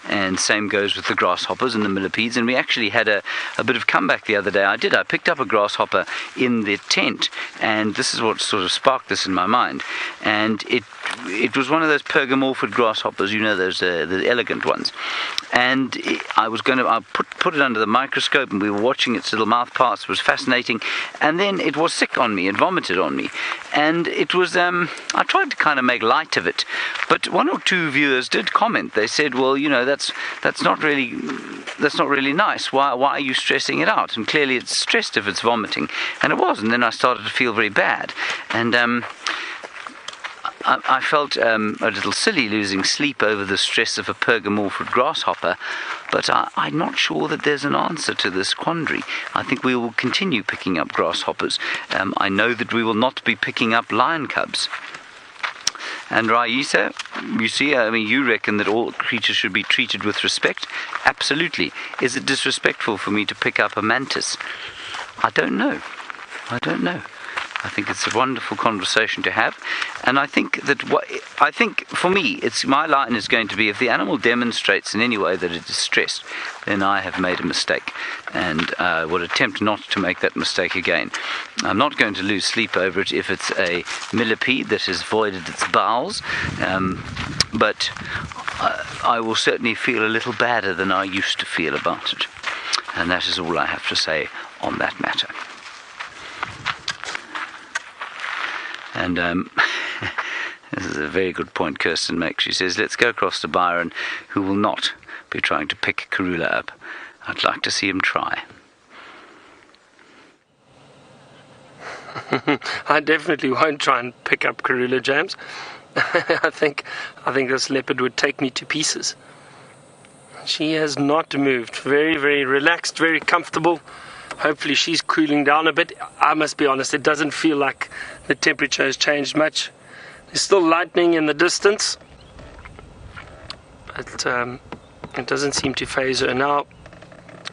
And same goes with the grasshoppers and the millipedes. And we actually had a bit of comeback the other day. I picked up a grasshopper in the tent, and this is what sort of sparked this in my mind. And it was one of those pergamorphid grasshoppers, those the elegant ones. And I put it under the microscope, and we were watching its little mouth parts. It was fascinating. And then it was sick on me. It vomited on me. And it was, I tried to kind of make light of it. But one or two viewers did comment. They said, well, that's not really nice. Why are you stressing it out? And clearly it's stressed if it's vomiting. And it was. And then I started to feel very bad. And I felt a little silly losing sleep over the stress of a pergamorphid grasshopper, but I'm not sure that there's an answer to this quandary. I think we will continue picking up grasshoppers. I know that we will not be picking up lion cubs. And Raisa, you see, you reckon that all creatures should be treated with respect? Absolutely. Is it disrespectful for me to pick up a mantis? I don't know. I think it's a wonderful conversation to have, and I think that for me, my line is going to be: if the animal demonstrates in any way that it is stressed, then I have made a mistake, and I would attempt not to make that mistake again. I'm not going to lose sleep over it if it's a millipede that has voided its bowels, but I will certainly feel a little badder than I used to feel about it, and that is all I have to say on that matter. And this is a very good point Kirsten makes. She says, let's go across to Byron, who will not be trying to pick Karula up. I'd like to see him try. I definitely won't try and pick up Karula, James. I think this leopard would take me to pieces. She has not moved. Very, very relaxed, very comfortable. Hopefully she's cooling down a bit. I must be honest, it doesn't feel like the temperature has changed much. There's still lightning in the distance, but it doesn't seem to phase her. Now,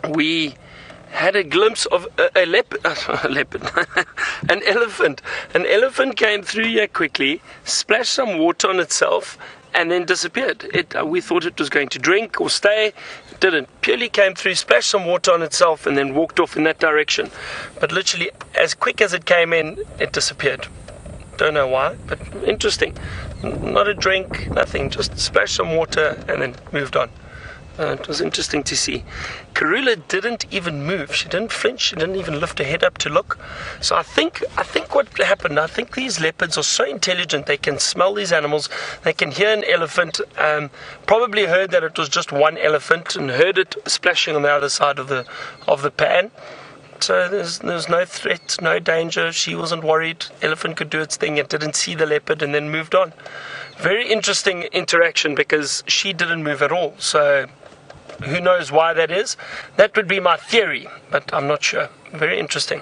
we had a glimpse of a leopard, an elephant. An elephant came through here quickly, splashed some water on itself, and then disappeared. We thought it was going to drink or stay. It didn't. Purely came through, splashed some water on itself, and then walked off in that direction. But literally, as quick as it came in, it disappeared. Don't know why, but interesting. Not a drink, nothing. Just splashed some water and then moved on. It was interesting to see. Karula didn't even move. She didn't flinch. She didn't even lift her head up to look. So I think what happened, I think these leopards are so intelligent. They can smell these animals. They can hear an elephant. Probably heard that it was just one elephant and heard it splashing on the other side of the pan. So there's no threat, no danger. She wasn't worried. Elephant could do its thing. It didn't see the leopard and then moved on. Very interesting interaction because she didn't move at all. So who knows why that is? That would be my theory, but I'm not sure. Very interesting.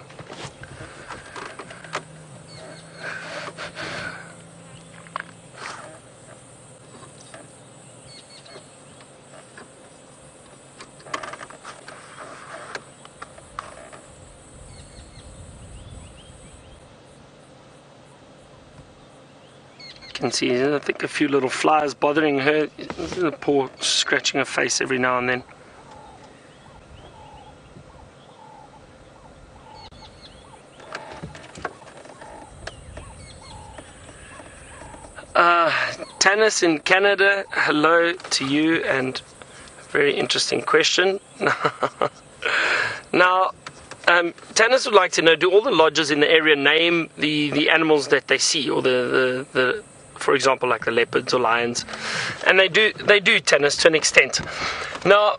Can see, I think, a few little flies bothering her. The paw scratching her face every now and then. Tanis in Canada, hello to you, and very interesting question. Now, Tanis would like to know, do all the lodges in the area name the animals that they see, or the for example, like the leopards or lions? And they do, Tanis, to an extent. Now,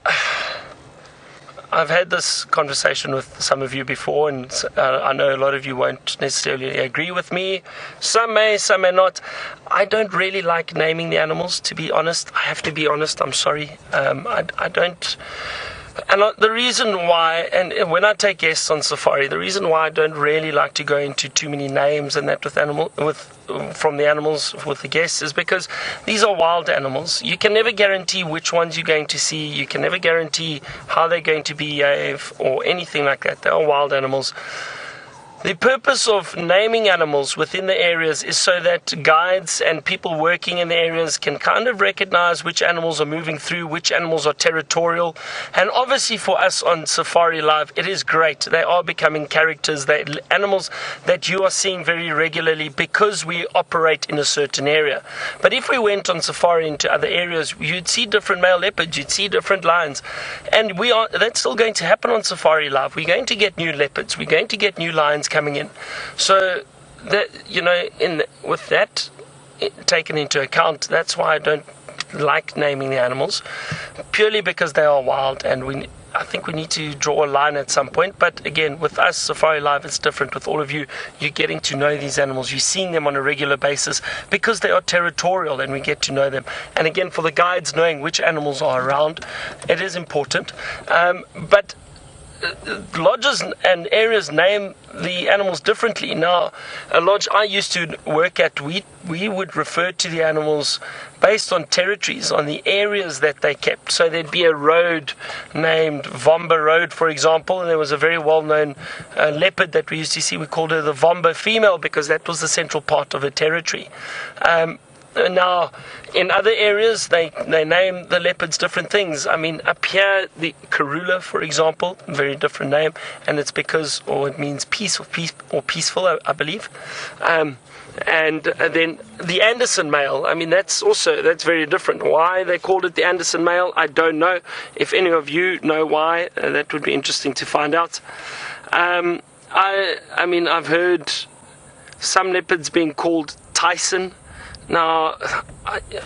I've had this conversation with some of you before, and I know a lot of you won't necessarily agree with me. Some may not. I don't really like naming the animals, to be honest. I have to be honest, I'm sorry. I don't. And the reason why, and when I take guests on safari, the reason why I don't really like to go into too many names and that from the animals with the guests is because these are wild animals. You can never guarantee which ones you're going to see. You can never guarantee how they're going to behave or anything like that. They are wild animals. The purpose of naming animals within the areas is so that guides and people working in the areas can kind of recognize which animals are moving through, which animals are territorial. And obviously for us on Safari Live, it is great. They are becoming characters, animals that you are seeing very regularly because we operate in a certain area. But if we went on safari into other areas, you'd see different male leopards, you'd see different lions. And that's still going to happen on Safari Live. We're going to get new leopards, we're going to get new lions coming in. So that, with that taken into account, that's why I don't like naming the animals, purely because they are wild, and I think we need to draw a line at some point. But again, with us, Safari Live, it's different. With all of you, you're getting to know these animals. You're seeing them on a regular basis because they are territorial, and we get to know them. And again, for the guides, knowing which animals are around, it is important. But lodges and areas name the animals differently. Now, a lodge I used to work at, we would refer to the animals based on territories, on the areas that they kept. So there'd be a road named Vomba Road, for example, and there was a very well-known leopard that we used to see. We called her the Vomba female because that was the central part of her territory. Now, in other areas, they name the leopards different things. I mean, up here, the Karula, for example, very different name, and it's because, or it means peace or peaceful, I believe. And then the Anderson male, I mean, that's very different. Why they called it the Anderson male, I don't know. If any of you know why, that would be interesting to find out. I mean, I've heard some leopards being called Tyson. Now,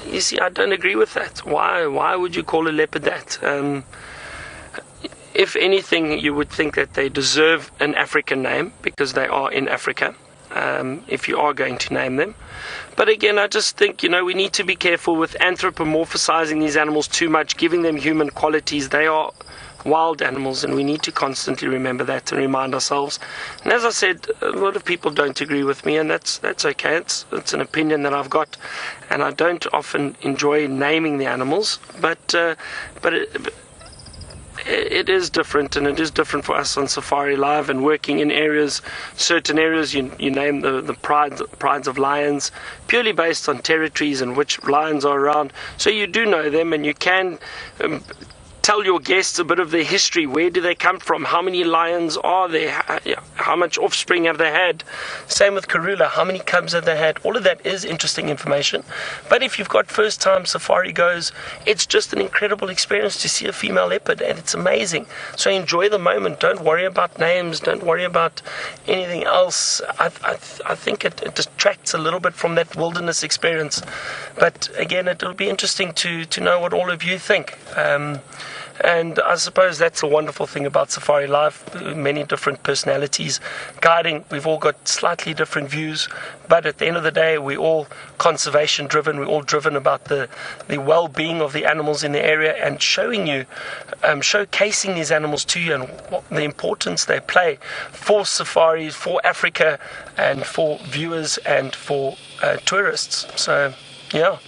you see, I don't agree with that. Why would you call a leopard that? if anything, you would think that they deserve an African name because they are in Africa, if you are going to name them. But again, I just think, we need to be careful with anthropomorphizing these animals too much, giving them human qualities. They are wild animals, and we need to constantly remember that and remind ourselves. And as I said, a lot of people don't agree with me, and that's okay. It's an opinion that I've got, and I don't often enjoy naming the animals, but it is different, and it is different for us on Safari Live and working in areas. Certain areas you name the prides of lions purely based on territories and which lions are around, so you do know them, and you can tell your guests a bit of their history. Where do they come from? How many lions are there? How much offspring have they had? Same with Karula. How many cubs have they had? All of that is interesting information. But if you've got first-time safari goes, it's just an incredible experience to see a female leopard, and it's amazing. So enjoy the moment. Don't worry about names. Don't worry about anything else. I think it distracts a little bit from that wilderness experience. But again, it'll be interesting to know what all of you think. And I suppose that's a wonderful thing about Safari Life. Many different personalities guiding. We've all got slightly different views, but at the end of the day, we're all conservation driven. We're all driven about the well-being of the animals in the area, and showing you, showcasing these animals to you, and what the importance they play for safaris, for Africa, and for viewers and for tourists. So, yeah,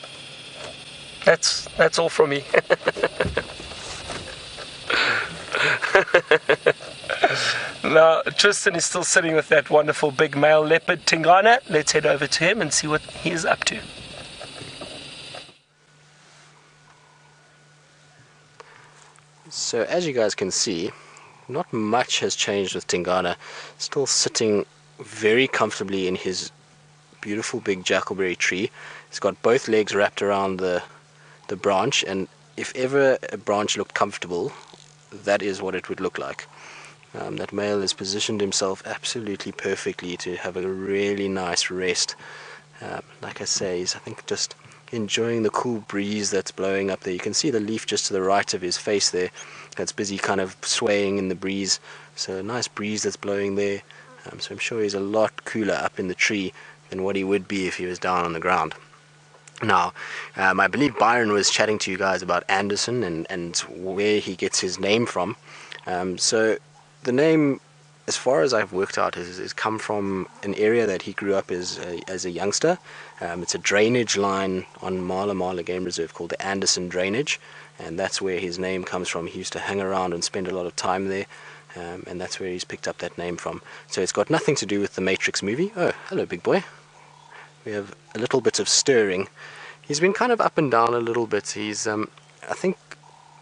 that's all from me. Now, Tristan is still sitting with that wonderful big male leopard, Tingana. Let's head over to him and see what he is up to. So as you guys can see, not much has changed with Tingana. Still sitting very comfortably in his beautiful big jackalberry tree. He's got both legs wrapped around the branch, and if ever a branch looked comfortable, that is what it would look like. That male has positioned himself absolutely perfectly to have a really nice rest. Like I say, he's, I think, just enjoying the cool breeze that's blowing up there. You can see the leaf just to the right of his face there, that's busy kind of swaying in the breeze. So a nice breeze that's blowing there. So I'm sure he's a lot cooler up in the tree than what he would be if he was down on the ground. Now, I believe Byron was chatting to you guys about Anderson and where he gets his name from. So the name, as far as I've worked out, is come from an area that he grew up as a youngster. It's a drainage line on Mala Mala Game Reserve called the Anderson Drainage, and that's where his name comes from. He used to hang around and spend a lot of time there, and that's where he's picked up that name from. So it's got nothing to do with the Matrix movie. Oh, hello, big boy. We have a little bit of stirring. He's been kind of up and down a little bit. He's, I think,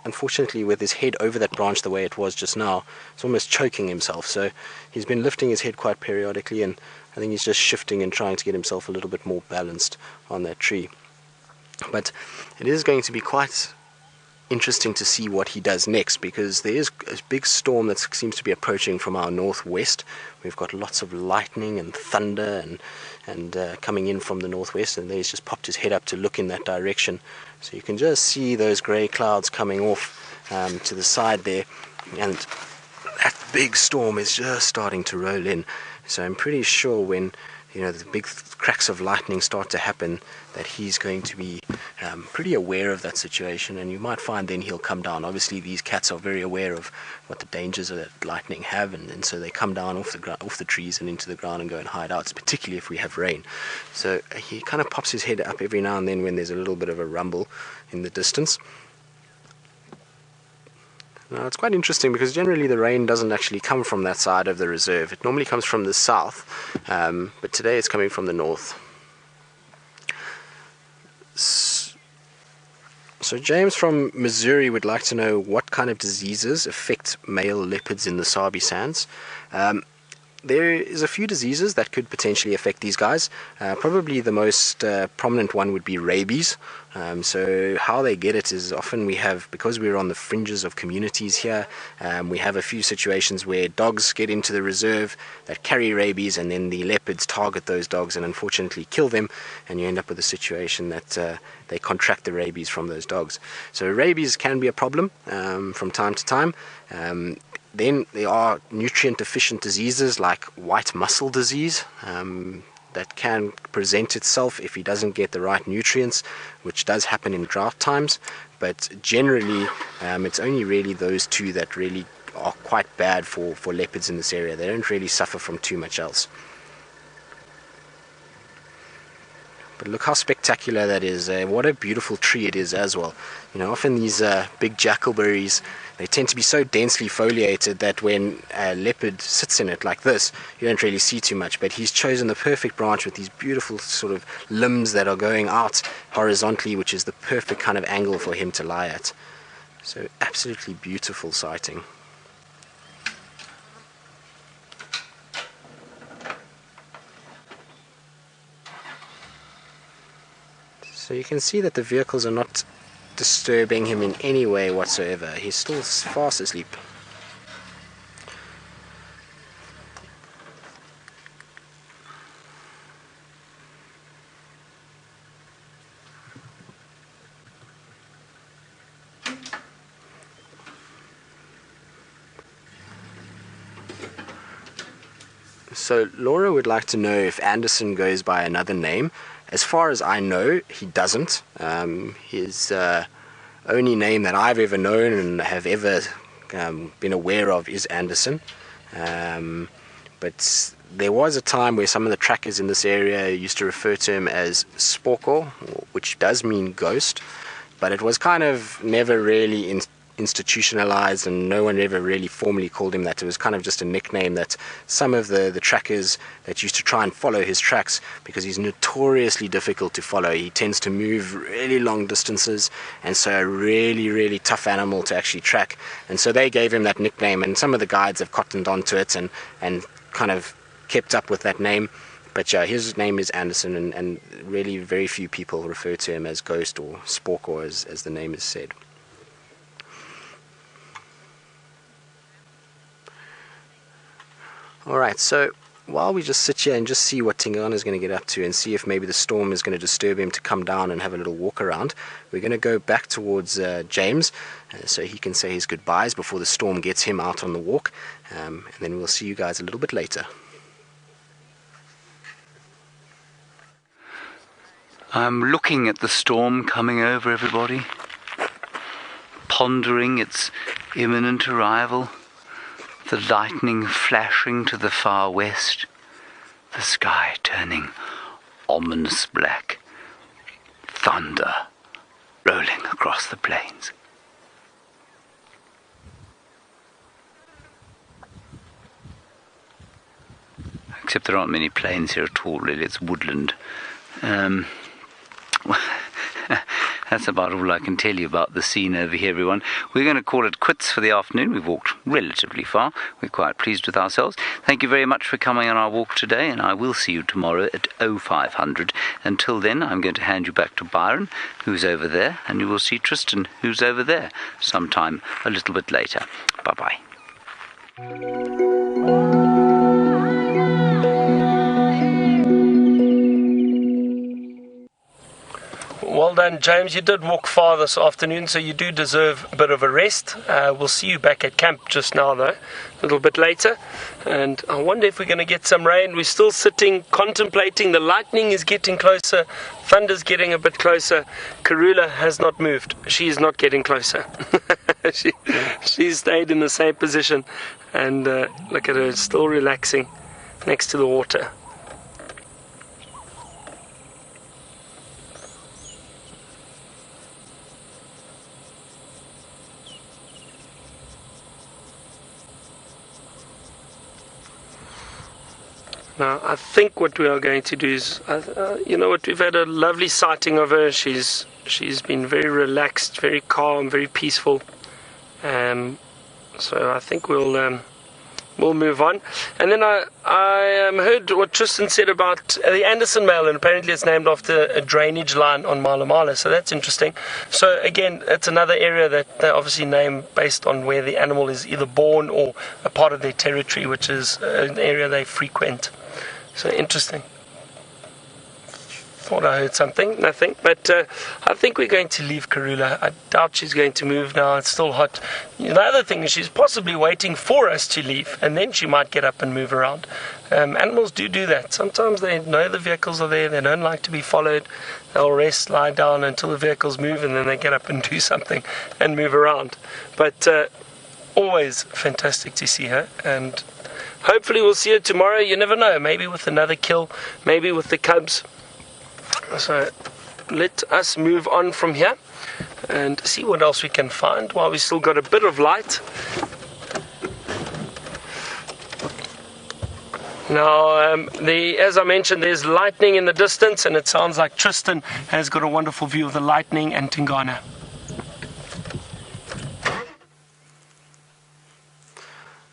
unfortunately, with his head over that branch the way it was just now, it's almost choking himself. So he's been lifting his head quite periodically, and I think he's just shifting and trying to get himself a little bit more balanced on that tree. But it is going to be quite interesting to see what he does next, because there is a big storm that seems to be approaching from our northwest. We've got lots of lightning and thunder and coming in from the northwest, and there he's just popped his head up to look in that direction. So you can just see those grey clouds coming off to the side there, and that big storm is just starting to roll in. So I'm pretty sure when the big cracks of lightning start to happen, that he's going to be pretty aware of that situation, and you might find then he'll come down. Obviously these cats are very aware of what the dangers of that lightning have, and so they come down off the trees and into the ground and go and hide out, particularly if we have rain. So he kind of pops his head up every now and then when there's a little bit of a rumble in the distance. Now it's quite interesting, because generally the rain doesn't actually come from that side of the reserve. It normally comes from the south, but today it's coming from the north. So James from Missouri would like to know what kind of diseases affect male leopards in the Sabi Sands. there is a few diseases that could potentially affect these guys. Probably the most prominent one would be rabies. So how they get it is often because we're on the fringes of communities here, we have a few situations where dogs get into the reserve that carry rabies, and then the leopards target those dogs and unfortunately kill them, and you end up with a situation that they contract the rabies from those dogs. So rabies can be a problem from time to time. Then there are nutrient deficient diseases like white muscle disease that can present itself if he doesn't get the right nutrients, which does happen in drought times. But generally, it's only really those two that really are quite bad for leopards in this area. They don't really suffer from too much else. But look how spectacular that is. What a beautiful tree it is as well. You know, often these big jackalberries, they tend to be so densely foliated that when a leopard sits in it like this, you don't really see too much. But he's chosen the perfect branch with these beautiful sort of limbs that are going out horizontally, which is the perfect kind of angle for him to lie at. So absolutely beautiful sighting. So you can see that the vehicles are not disturbing him in any way whatsoever. He's still fast asleep. So Laura would like to know if Anderson goes by another name. As far as I know, he doesn't. His only name that I've ever known and have ever been aware of is Anderson. But there was a time where some of the trackers in this area used to refer to him as Spoko, which does mean ghost. But it was kind of never really institutionalized, and no one ever really formally called him that. It was kind of just a nickname that some of the trackers that used to try and follow his tracks, because he's notoriously difficult to follow. He tends to move really long distances, and so a really, really tough animal to actually track. And so they gave him that nickname, and some of the guides have cottoned onto it and kind of kept up with that name. But yeah, his name is Anderson, and really very few people refer to him as Ghost or Spork, as the name is said. Alright, so while we just sit here and just see what Tingana is going to get up to and see if maybe the storm is going to disturb him to come down and have a little walk around, we're going to go back towards James so he can say his goodbyes before the storm gets him out on the walk, and then we'll see you guys a little bit later. I'm looking at the storm coming over everybody, pondering its imminent arrival. The lightning flashing to the far west, the sky turning ominous black, thunder rolling across the plains. Except there aren't many plains here at all, really. It's woodland. That's about all I can tell you about the scene over here, everyone. We're going to call it quits for the afternoon. We've walked relatively far. We're quite pleased with ourselves. Thank you very much for coming on our walk today, and I will see you tomorrow at 0500. Until then, I'm going to hand you back to Byron, who's over there, and you will see Tristan, who's over there, sometime a little bit later. Bye-bye. Well done, James. You did walk far this afternoon, so you do deserve a bit of a rest. We'll see you back at camp just now, though, a little bit later. And I wonder if we're going to get some rain. We're still sitting, contemplating. The lightning is getting closer. Thunder's getting a bit closer. Karula has not moved. She's not getting closer. She's stayed in the same position. And look at her, still relaxing next to the water. Now, I think what we are going to do is, you know what, we've had a lovely sighting of her. She's been very relaxed, very calm, very peaceful. So I think we'll we'll move on. And then I heard what Tristan said about the Anderson male, and apparently it's named after a drainage line on Mala Mala, so that's interesting. So again, it's another area that they obviously name based on where the animal is either born or a part of their territory, which is an area they frequent. So interesting. Thought I heard something, nothing, but I think we're going to leave Karula. I doubt she's going to move now. It's still hot. The other thing is she's possibly waiting for us to leave, and then she might get up and move around. Animals do that. Sometimes they know the vehicles are there. They don't like to be followed. They'll rest, lie down until the vehicles move, and then they get up and do something and move around. But always fantastic to see her, and hopefully we'll see her tomorrow. You never know, maybe with another kill, maybe with the cubs. So let us move on from here and see what else we can find while we still got a bit of light. Now, as I mentioned, there's lightning in the distance, and it sounds like Tristan has got a wonderful view of the lightning and Tingana.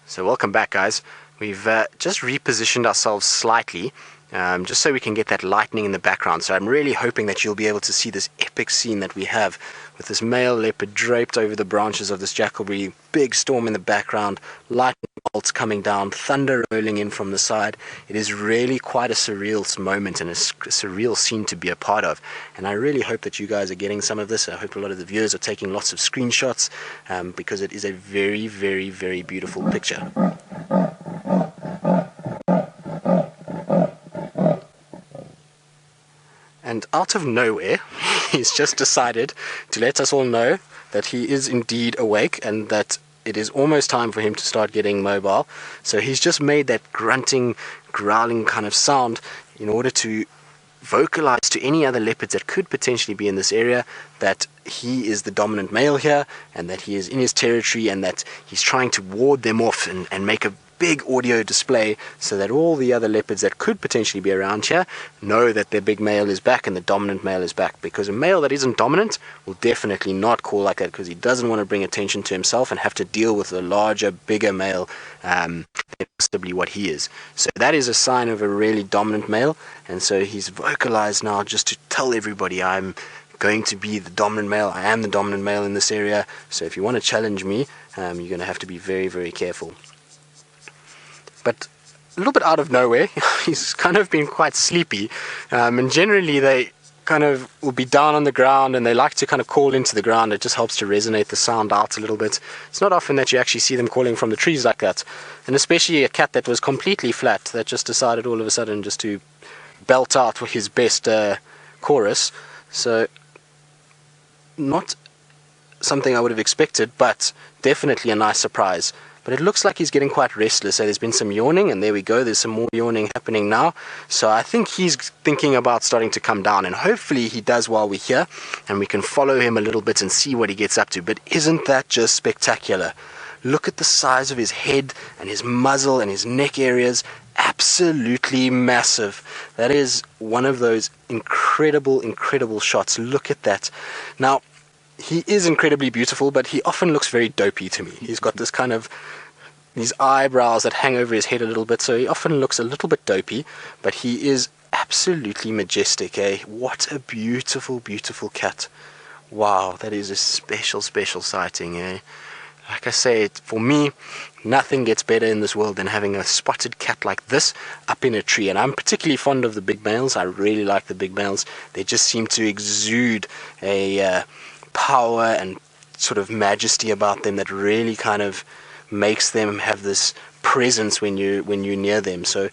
So welcome back, guys. We've just repositioned ourselves slightly, just so we can get that lightning in the background. So I'm really hoping that you'll be able to see this epic scene that we have with this male leopard draped over the branches of this jackalberry, big storm in the background, lightning bolts coming down, thunder rolling in from the side. It is really quite a surreal moment and a surreal scene to be a part of. And I really hope that you guys are getting some of this. I hope a lot of the viewers are taking lots of screenshots, because it is a very, very, very beautiful picture. And out of nowhere, he's just decided to let us all know that he is indeed awake and that it is almost time for him to start getting mobile. So he's just made that grunting, growling kind of sound in order to vocalize to any other leopards that could potentially be in this area that he is the dominant male here and that he is in his territory and that he's trying to ward them off and make a big audio display so that all the other leopards that could potentially be around here know that their big male is back and the dominant male is back, because a male that isn't dominant will definitely not call like that, because he doesn't want to bring attention to himself and have to deal with a larger, bigger male than possibly what he is. So that is a sign of a really dominant male, and so he's vocalized now just to tell everybody, I'm going to be the dominant male, I am the dominant male in this area, so if you want to challenge me, you're going to have to be very, very careful. But a little bit out of nowhere, he's kind of been quite sleepy, and generally they kind of will be down on the ground and they like to kind of call into the ground. It just helps to resonate the sound out a little bit. It's not often that you actually see them calling from the trees like that, and especially a cat that was completely flat that just decided all of a sudden just to belt out his best chorus. So not something I would have expected, but definitely a nice surprise. But it looks like he's getting quite restless, so there's been some yawning, and there we go, there's some more yawning happening now. So I think he's thinking about starting to come down, and hopefully he does while we're here, and we can follow him a little bit and see what he gets up to. But isn't that just spectacular? Look at the size of his head and his muzzle and his neck areas. Absolutely massive. That is one of those incredible, incredible shots. Look at that. Now, he is incredibly beautiful, but he often looks very dopey to me. He's got this kind of, these eyebrows that hang over his head a little bit, so he often looks a little bit dopey, but he is absolutely majestic, eh? What a beautiful, beautiful cat. Wow, that is a special, special sighting, eh? Like I say, for me, nothing gets better in this world than having a spotted cat like this up in a tree. And I'm particularly fond of the big males. I really like the big males. They just seem to exude a power and sort of majesty about them that really kind of makes them have this presence when you're near them. So,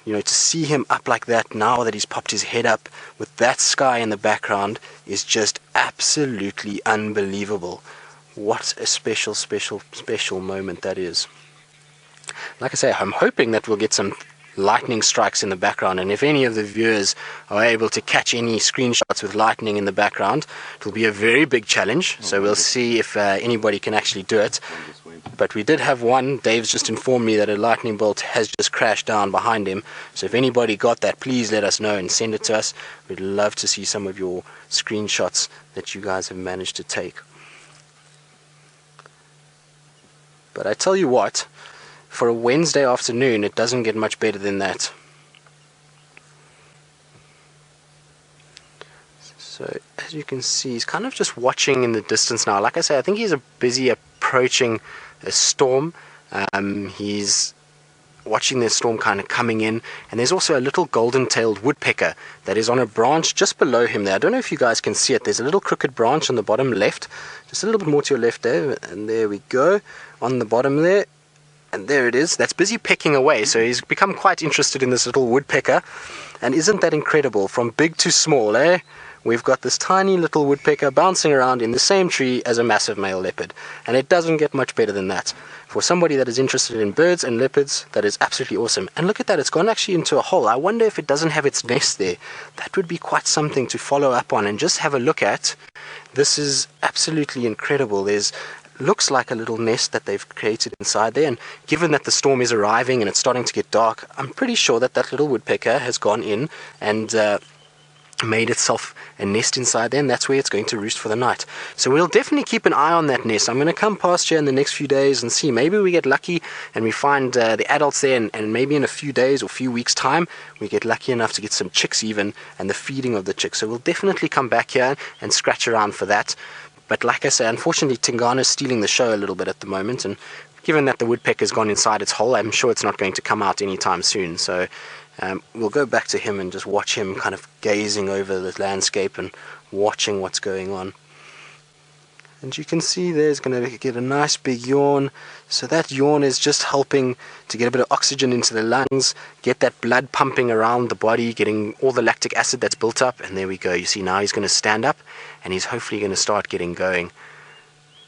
you know, to see him up like that now that he's popped his head up with that sky in the background is just absolutely unbelievable. What a special, special, special moment that is. Like I say, I'm hoping that we'll get some lightning strikes in the background, and if any of the viewers are able to catch any screenshots with lightning in the background, it'll be a very big challenge. So we'll see if anybody can actually do it. But we did have one. Dave's just informed me that a lightning bolt has just crashed down behind him. So if anybody got that, please let us know and send it to us. We'd love to see some of your screenshots that you guys have managed to take. But I tell you what, for a Wednesday afternoon, it doesn't get much better than that. So as you can see, he's kind of just watching in the distance now. Like I say, I think he's busy approaching a storm. He's watching the storm kind of coming in, and there's also a little golden-tailed woodpecker that is on a branch just below him there. I don't know if you guys can see it. There's a little crooked branch on the bottom left, just a little bit more to your left there, and there we go, on the bottom there, and there it is. That's busy pecking away, so he's become quite interested in this little woodpecker. And isn't that incredible? From big to small, eh? We've got this tiny little woodpecker bouncing around in the same tree as a massive male leopard, and it doesn't get much better than that. For somebody that is interested in birds and leopards, that is absolutely awesome. And look at that, it's gone actually into a hole. I wonder if it doesn't have its nest there. That would be quite something to follow up on and just have a look at. This is absolutely incredible. There's looks like a little nest that they've created inside there, and given that the storm is arriving and it's starting to get dark, I'm pretty sure that that little woodpecker has gone in and made itself a nest inside there, and that's where it's going to roost for the night. So we'll definitely keep an eye on that nest. I'm going to come past here in the next few days and see. Maybe we get lucky and we find the adults there, and maybe in a few days or few weeks time we get lucky enough to get some chicks even, and the feeding of the chicks. So we'll definitely come back here and scratch around for that. But like I say, unfortunately Tingana is stealing the show a little bit at the moment, and given that the woodpecker's gone inside its hole, I'm sure it's not going to come out anytime soon. So we'll go back to him and just watch him kind of gazing over the landscape and watching what's going on. And you can see there's going to get a nice big yawn. So that yawn is just helping to get a bit of oxygen into the lungs, get that blood pumping around the body, getting all the lactic acid that's built up. And there we go. You see now he's going to stand up and he's hopefully going to start getting going.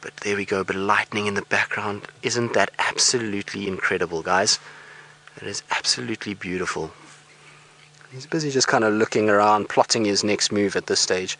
But there we go, a bit of lightning in the background. Isn't that absolutely incredible, guys? It is absolutely beautiful. He's busy just kind of looking around, plotting his next move at this stage.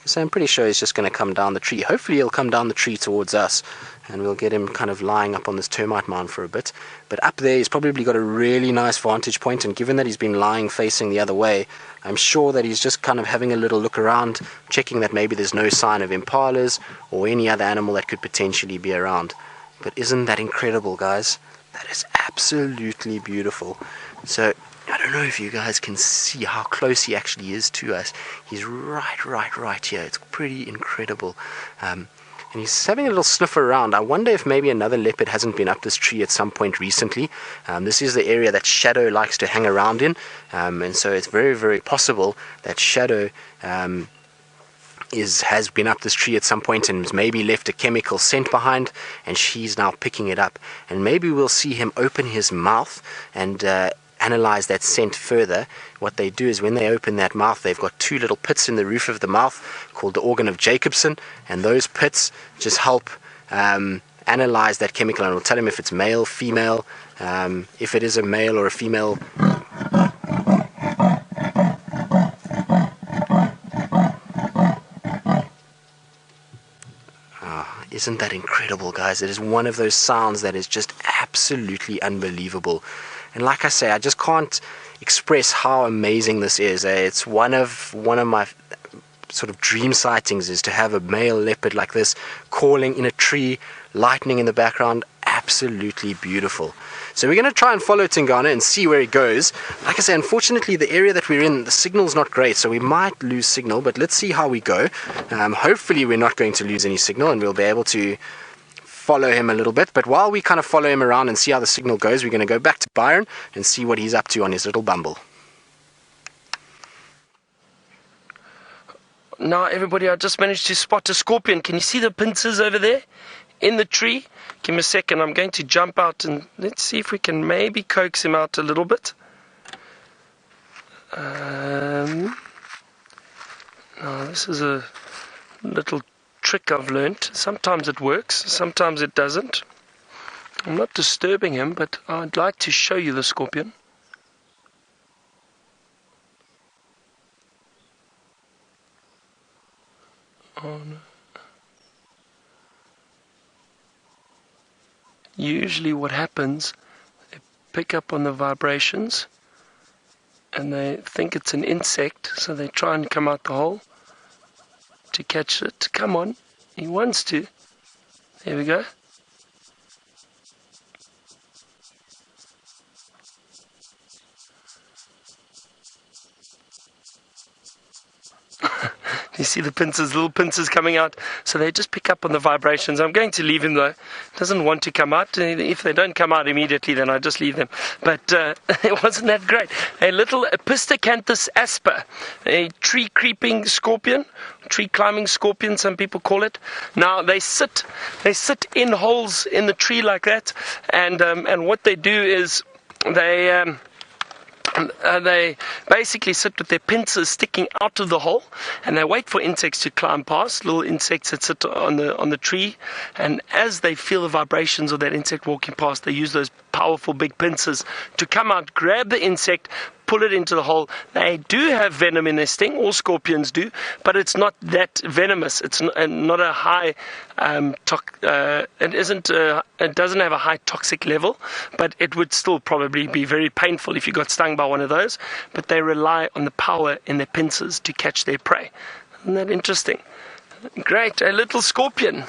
So I'm pretty sure he's just going to come down the tree. Hopefully he'll come down the tree towards us, and we'll get him kind of lying up on this termite mound for a bit. But up there he's probably got a really nice vantage point, and given that he's been lying facing the other way, I'm sure that he's just kind of having a little look around, checking that maybe there's no sign of impalas or any other animal that could potentially be around. But isn't that incredible, guys? That is absolutely beautiful. So I don't know if you guys can see how close he actually is to us. He's right here. It's pretty incredible. And he's having a little sniffer around. I wonder if maybe another leopard hasn't been up this tree at some point recently. This is the area that Shadow likes to hang around in. And so it's very, very possible that Shadow has been up this tree at some point and has maybe left a chemical scent behind, and she's now picking it up. And maybe we'll see him open his mouth and analyze that scent further. What they do is when they open that mouth, they've got two little pits in the roof of the mouth called the organ of Jacobson, and those pits just help analyze that chemical, and will tell him if it's male, female, if it is a male or a female. Isn't that incredible, guys? It is one of those sounds that is just absolutely unbelievable. And like I say, I just can't express how amazing this is. It's one of my sort of dream sightings, is to have a male leopard like this calling in a tree, lightning in the background. Absolutely beautiful. So we're going to try and follow Tingana and see where he goes. Like I say, unfortunately, the area that we're in, the signal's not great, so we might lose signal, but let's see how we go. Hopefully we're not going to lose any signal, and we'll be able to follow him a little bit. But while we kind of follow him around and see how the signal goes, we're going to go back to Byron and see what he's up to on his little bumble. Now, everybody, I just managed to spot a scorpion. Can you see the pincers over there in the tree? Give me a second. I'm going to jump out and let's see if we can maybe coax him out a little bit. Now, this is a little trick I've learnt. Sometimes it works, sometimes it doesn't. I'm not disturbing him, but I'd like to show you the scorpion. Oh no. Usually what happens, they pick up on the vibrations and they think it's an insect, so they try and come out the hole to catch it. Come on, he wants to. There we go. You see the pincers, little pincers coming out. So they just pick up on the vibrations. I'm going to leave him though. Doesn't want to come out. If they don't come out immediately, then I just leave them. But it wasn't that great. A little Pisticanthus asper, a tree creeping scorpion, tree climbing scorpion, some people call it. Now they sit in holes in the tree like that, and what they do is they basically sit with their pincers sticking out of the hole, and they wait for insects to climb past, little insects that sit on the tree, and as they feel the vibrations of that insect walking past, they use those powerful big pincers to come out, grab the insect, pull it into the hole. They do have venom in their sting, all scorpions do, but it's not that venomous. It's not a high it doesn't have a high toxic level, but it would still probably be very painful if you got stung by one of those. But they rely on the power in their pincers to catch their prey. Isn't that interesting? Great, a little scorpion.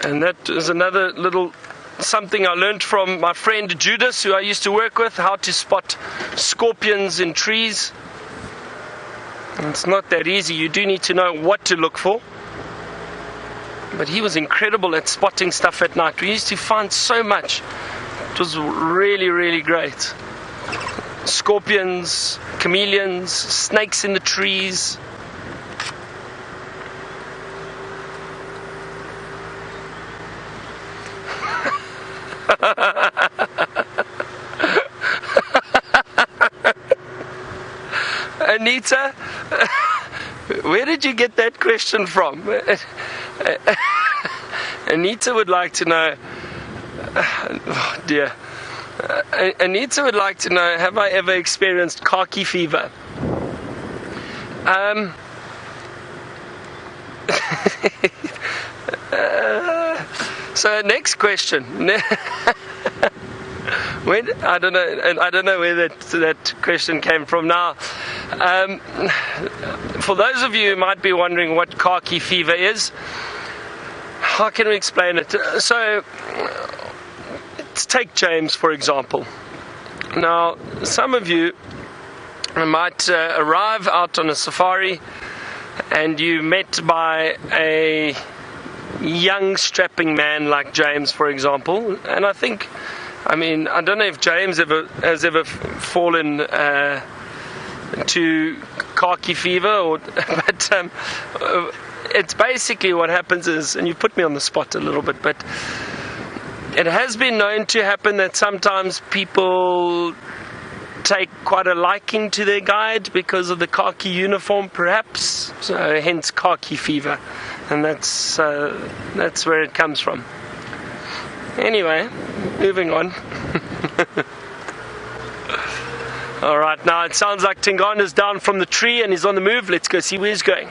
And that is another little something I learned from my friend Judas, who I used to work with, how to spot scorpions in trees. And it's not that easy. You do need to know what to look for. But he was incredible at spotting stuff at night. We used to find so much. It was really, really great. Scorpions, chameleons, snakes in the trees. Anita, where did you get that question from? Anita would like to know, oh dear. Anita would like to know, have I ever experienced khaki fever? So next question. I don't know where that question came from. Now, for those of you who might be wondering what khaki fever is, how can we explain it? So, let's take James for example. Now, some of you might arrive out on a safari, and you met by a young strapping man like James, for example, and I don't know if James has ever fallen to khaki fever, but it's basically what happens is, and you put me on the spot a little bit, but it has been known to happen that sometimes people take quite a liking to their guide because of the khaki uniform, perhaps, so hence khaki fever, and that's where it comes from. Anyway, moving on. Alright, now it sounds like Tingana's down from the tree and he's on the move. Let's go see where he's going.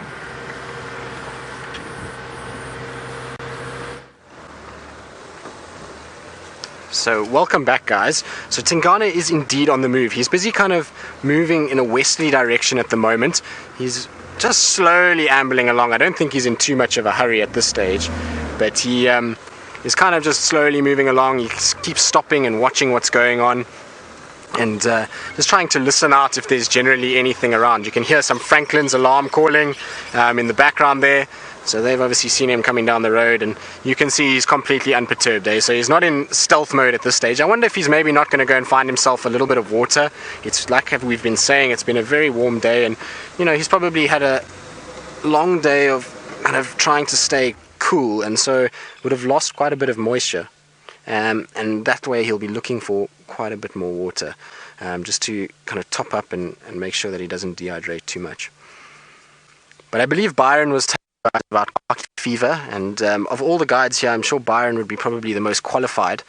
So welcome back, guys. So Tingana is indeed on the move. He's busy kind of moving in a westerly direction at the moment. He's just slowly ambling along. I don't think he's in too much of a hurry at this stage, but he is kind of just slowly moving along. He keeps stopping and watching what's going on, and just trying to listen out if there's generally anything around. You can hear some Franklin's alarm calling in the background there. So they've obviously seen him coming down the road, and you can see he's completely unperturbed. So he's not in stealth mode at this stage. I wonder if he's maybe not going to go and find himself a little bit of water. It's like we've been saying, it's been a very warm day, and he's probably had a long day of kind of trying to stay cool, and so would have lost quite a bit of moisture, and that way he'll be looking for quite a bit more water, just to kind of top up and make sure that he doesn't dehydrate too much. But I believe Byron was about khaki fever, and of all the guides here, I'm sure Byron would be probably the most qualified.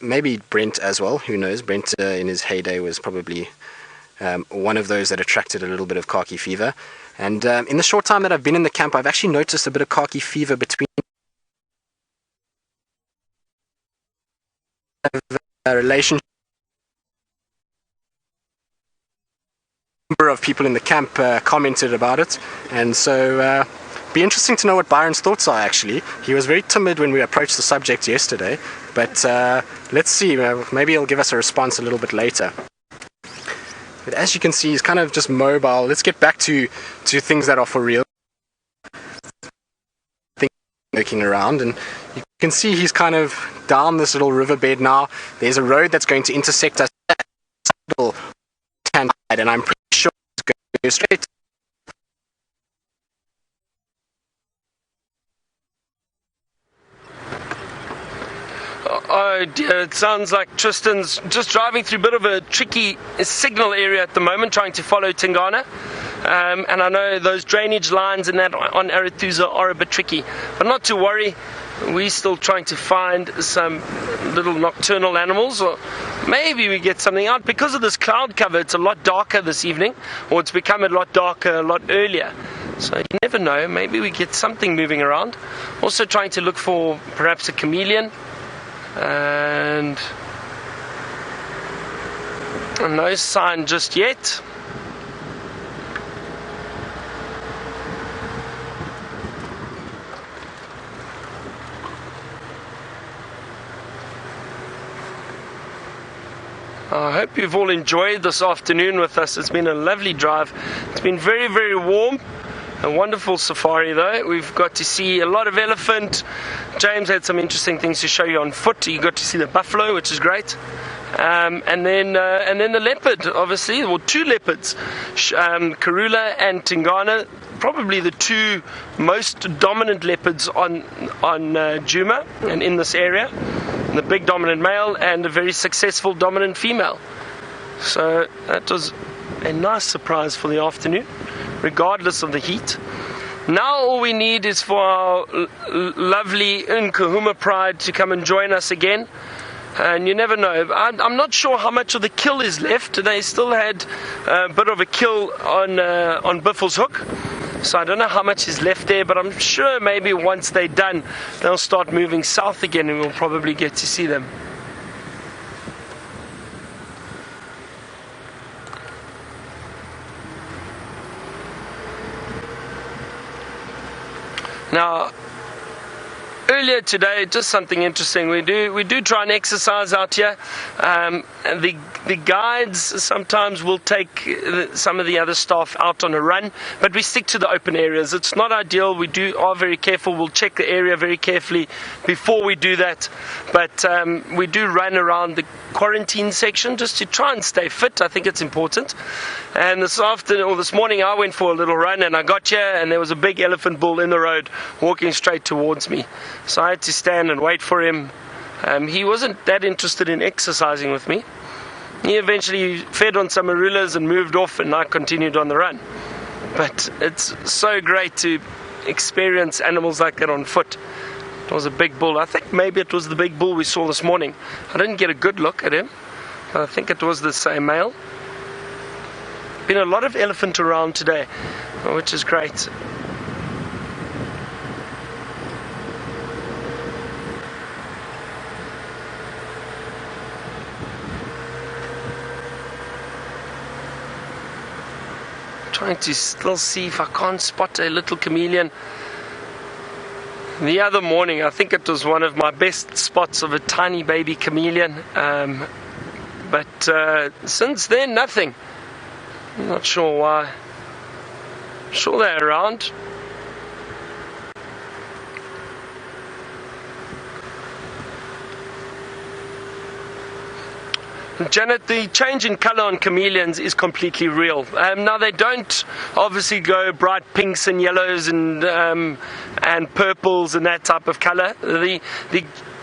Maybe Brent as well, who knows. Brent in his heyday was probably one of those that attracted a little bit of khaki fever. And in the short time that I've been in the camp, I've actually noticed a bit of khaki fever between a relationship. A number of people in the camp commented about it, and so be interesting to know what Byron's thoughts are. Actually, he was very timid when we approached the subject yesterday, but let's see, maybe he'll give us a response a little bit later. But as you can see, he's kind of just mobile. Let's get back to things that are for real. Looking around, and you can see he's kind of down this little riverbed now. There's a road that's going to intersect us, and I'm pretty sure it's going to go straight. Oh dear, it sounds like Tristan's just driving through a bit of a tricky signal area at the moment, trying to follow Tingana. And I know those drainage lines and that on Arathusa are a bit tricky, but not to worry. We're still trying to find some little nocturnal animals, or maybe we get something out. Because of this cloud cover, it's a lot darker this evening, or it's become a lot darker a lot earlier. So you never know, maybe we get something moving around. Also trying to look for perhaps a chameleon, and no sign just yet. I hope you've all enjoyed this afternoon with us. It's been a lovely drive. It's been very, very warm. A wonderful safari though. We've got to see a lot of elephant. James had some interesting things to show you on foot. You got to see the buffalo, which is great. And then the leopard, obviously, or two leopards, Karula and Tingana, probably the two most dominant leopards on Djuma and in this area. The big dominant male and a very successful dominant female. So that was a nice surprise for the afternoon, regardless of the heat. Now all we need is for our lovely Nkahuma pride to come and join us again. And you never know. I'm not sure how much of the kill is left. They still had a bit of a kill on Biffel's Hook. So I don't know how much is left there, but I'm sure maybe once they're done, they'll start moving south again and we'll probably get to see them. Now, earlier today, just something interesting. We do try and exercise out here. The guides sometimes will take some of the other staff out on a run, but we stick to the open areas. It's not ideal. We are very careful. We'll check the area very carefully before we do that. But we do run around the quarantine section just to try and stay fit. I think it's important. And this morning I went for a little run and I got here and there was a big elephant bull in the road walking straight towards me. So I had to stand and wait for him. He wasn't that interested in exercising with me. He eventually fed on some marulas and moved off, and I continued on the run. But it's so great to experience animals like that on foot. It was a big bull. I think maybe it was the big bull we saw this morning. I didn't get a good look at him, but I think it was the same male. Been a lot of elephant around today, which is great. Trying to still see if I can't spot a little chameleon. The other morning, I think it was one of my best spots of a tiny baby chameleon. But since then, nothing. I'm not sure why. I'm sure they're around. Janet, the change in colour on chameleons is completely real. Now they don't obviously go bright pinks and yellows and purples and that type of colour. The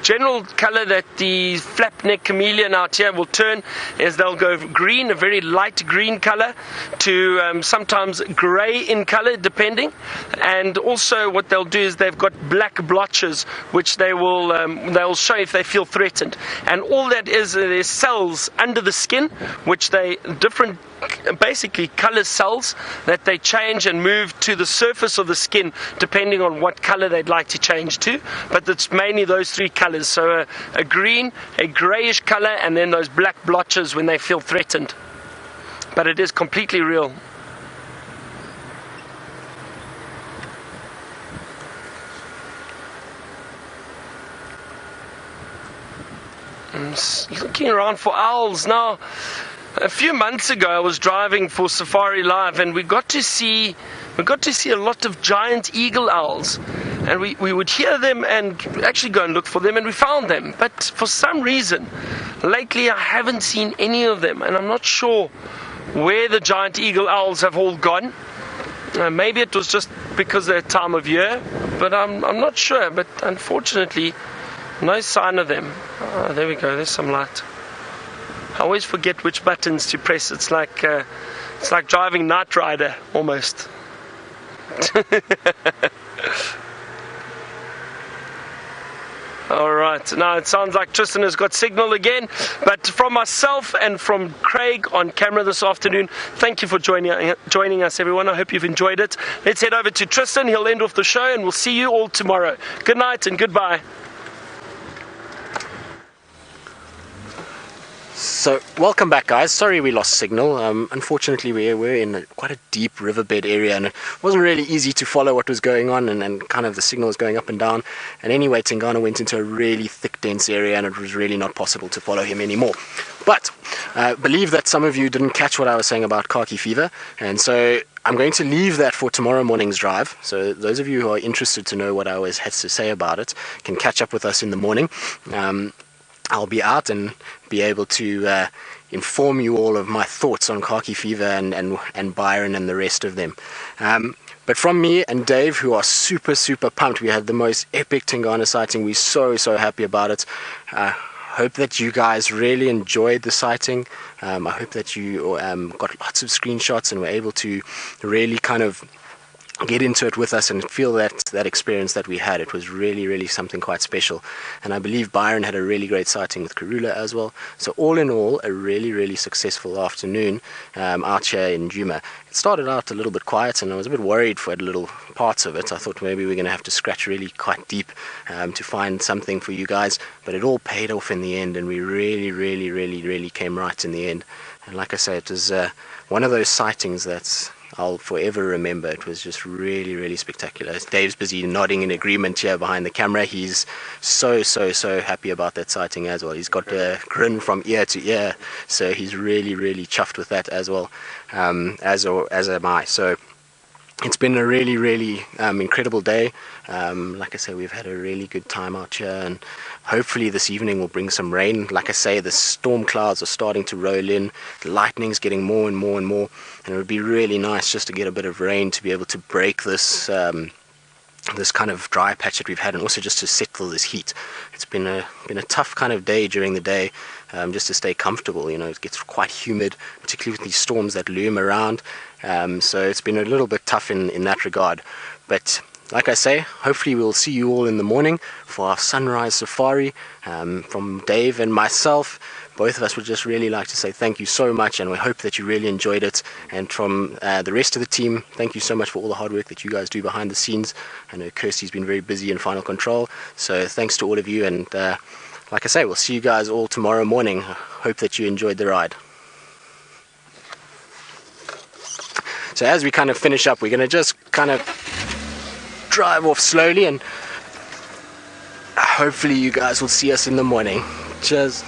general colour that the flap-neck chameleon out here will turn is they'll go green, a very light green colour, to sometimes grey in colour depending. And also what they'll do is they've got black blotches which they'll show if they feel threatened. And all that is there's cells under the skin which they different basically colour cells that they change and move to the surface of the skin depending on what colour they'd like to change to, but it's mainly those three colours, so a green, a greyish colour, and then those black blotches when they feel threatened. But it is completely real. I'm looking around for owls now. A few months ago, I was driving for Safari Live, and we got to see a lot of giant eagle owls, and we would hear them and actually go and look for them, and we found them. But for some reason, lately I haven't seen any of them, and I'm not sure where the giant eagle owls have all gone. Maybe it was just because of the time of year, but I'm not sure. But unfortunately, no sign of them. Oh, there we go. There's some light. I always forget which buttons to press. It's like driving Knight Rider almost. Alright, now it sounds like Tristan has got signal again, but from myself and from Craig on camera this afternoon, thank you for joining us, everyone. I hope you've enjoyed it. Let's head over to Tristan. He'll end off the show, and we'll see you all tomorrow. Good night and goodbye. So, welcome back, guys. Sorry we lost signal. Unfortunately, we're in quite a deep riverbed area, and it wasn't really easy to follow what was going on, and kind of the signal was going up and down. And anyway, Tingana went into a really thick, dense area, and it was really not possible to follow him anymore. But I believe that some of you didn't catch what I was saying about khaki fever, and so I'm going to leave that for tomorrow morning's drive. So those of you who are interested to know what I always had to say about it can catch up with us in the morning. I'll be out and be able to inform you all of my thoughts on khaki fever and Byron and the rest of them. But from me and Dave, who are super, super pumped, we had the most epic Tingana sighting. We're so, so happy about it. Hope that you guys really enjoyed the sighting. I hope that you got lots of screenshots and were able to really kind of get into it with us and feel that experience that we had. It was really, really something quite special. And I believe Byron had a really great sighting with Karula as well. So all in all, a really, really successful afternoon out here in Djuma. It started out a little bit quiet, and I was a bit worried for little parts of it. I thought maybe we're going to have to scratch really quite deep to find something for you guys, but it all paid off in the end, and we really, really, really, really came right in the end. And like I say, it was one of those sightings that's I'll forever remember. It was just really, really spectacular. Dave's busy nodding in agreement here behind the camera. He's so, so, so happy about that sighting as well. He's got a grin from ear to ear, so he's really, really chuffed with that as well, as am I. So it's been a really, really incredible day. Like I say, we've had a really good time out here, and hopefully this evening will bring some rain. Like I say, the storm clouds are starting to roll in, the lightning's getting more and more and more, and it would be really nice just to get a bit of rain to be able to break this this kind of dry patch that we've had, and also just to settle this heat. It's been a tough kind of day during the day, just to stay comfortable. You know, it gets quite humid, particularly with these storms that loom around. So it's been a little bit tough in that regard. But like I say, hopefully we'll see you all in the morning for our sunrise safari. From Dave and myself, both of us would just really like to say thank you so much, and we hope that you really enjoyed it. And from the rest of the team, thank you so much for all the hard work that you guys do behind the scenes. I know Kirsty's been very busy in final control, so thanks to all of you. And like I say, we'll see you guys all tomorrow morning. Hope that you enjoyed the ride. So as we kind of finish up, we're going to just kind of drive off slowly, and hopefully you guys will see us in the morning. Cheers.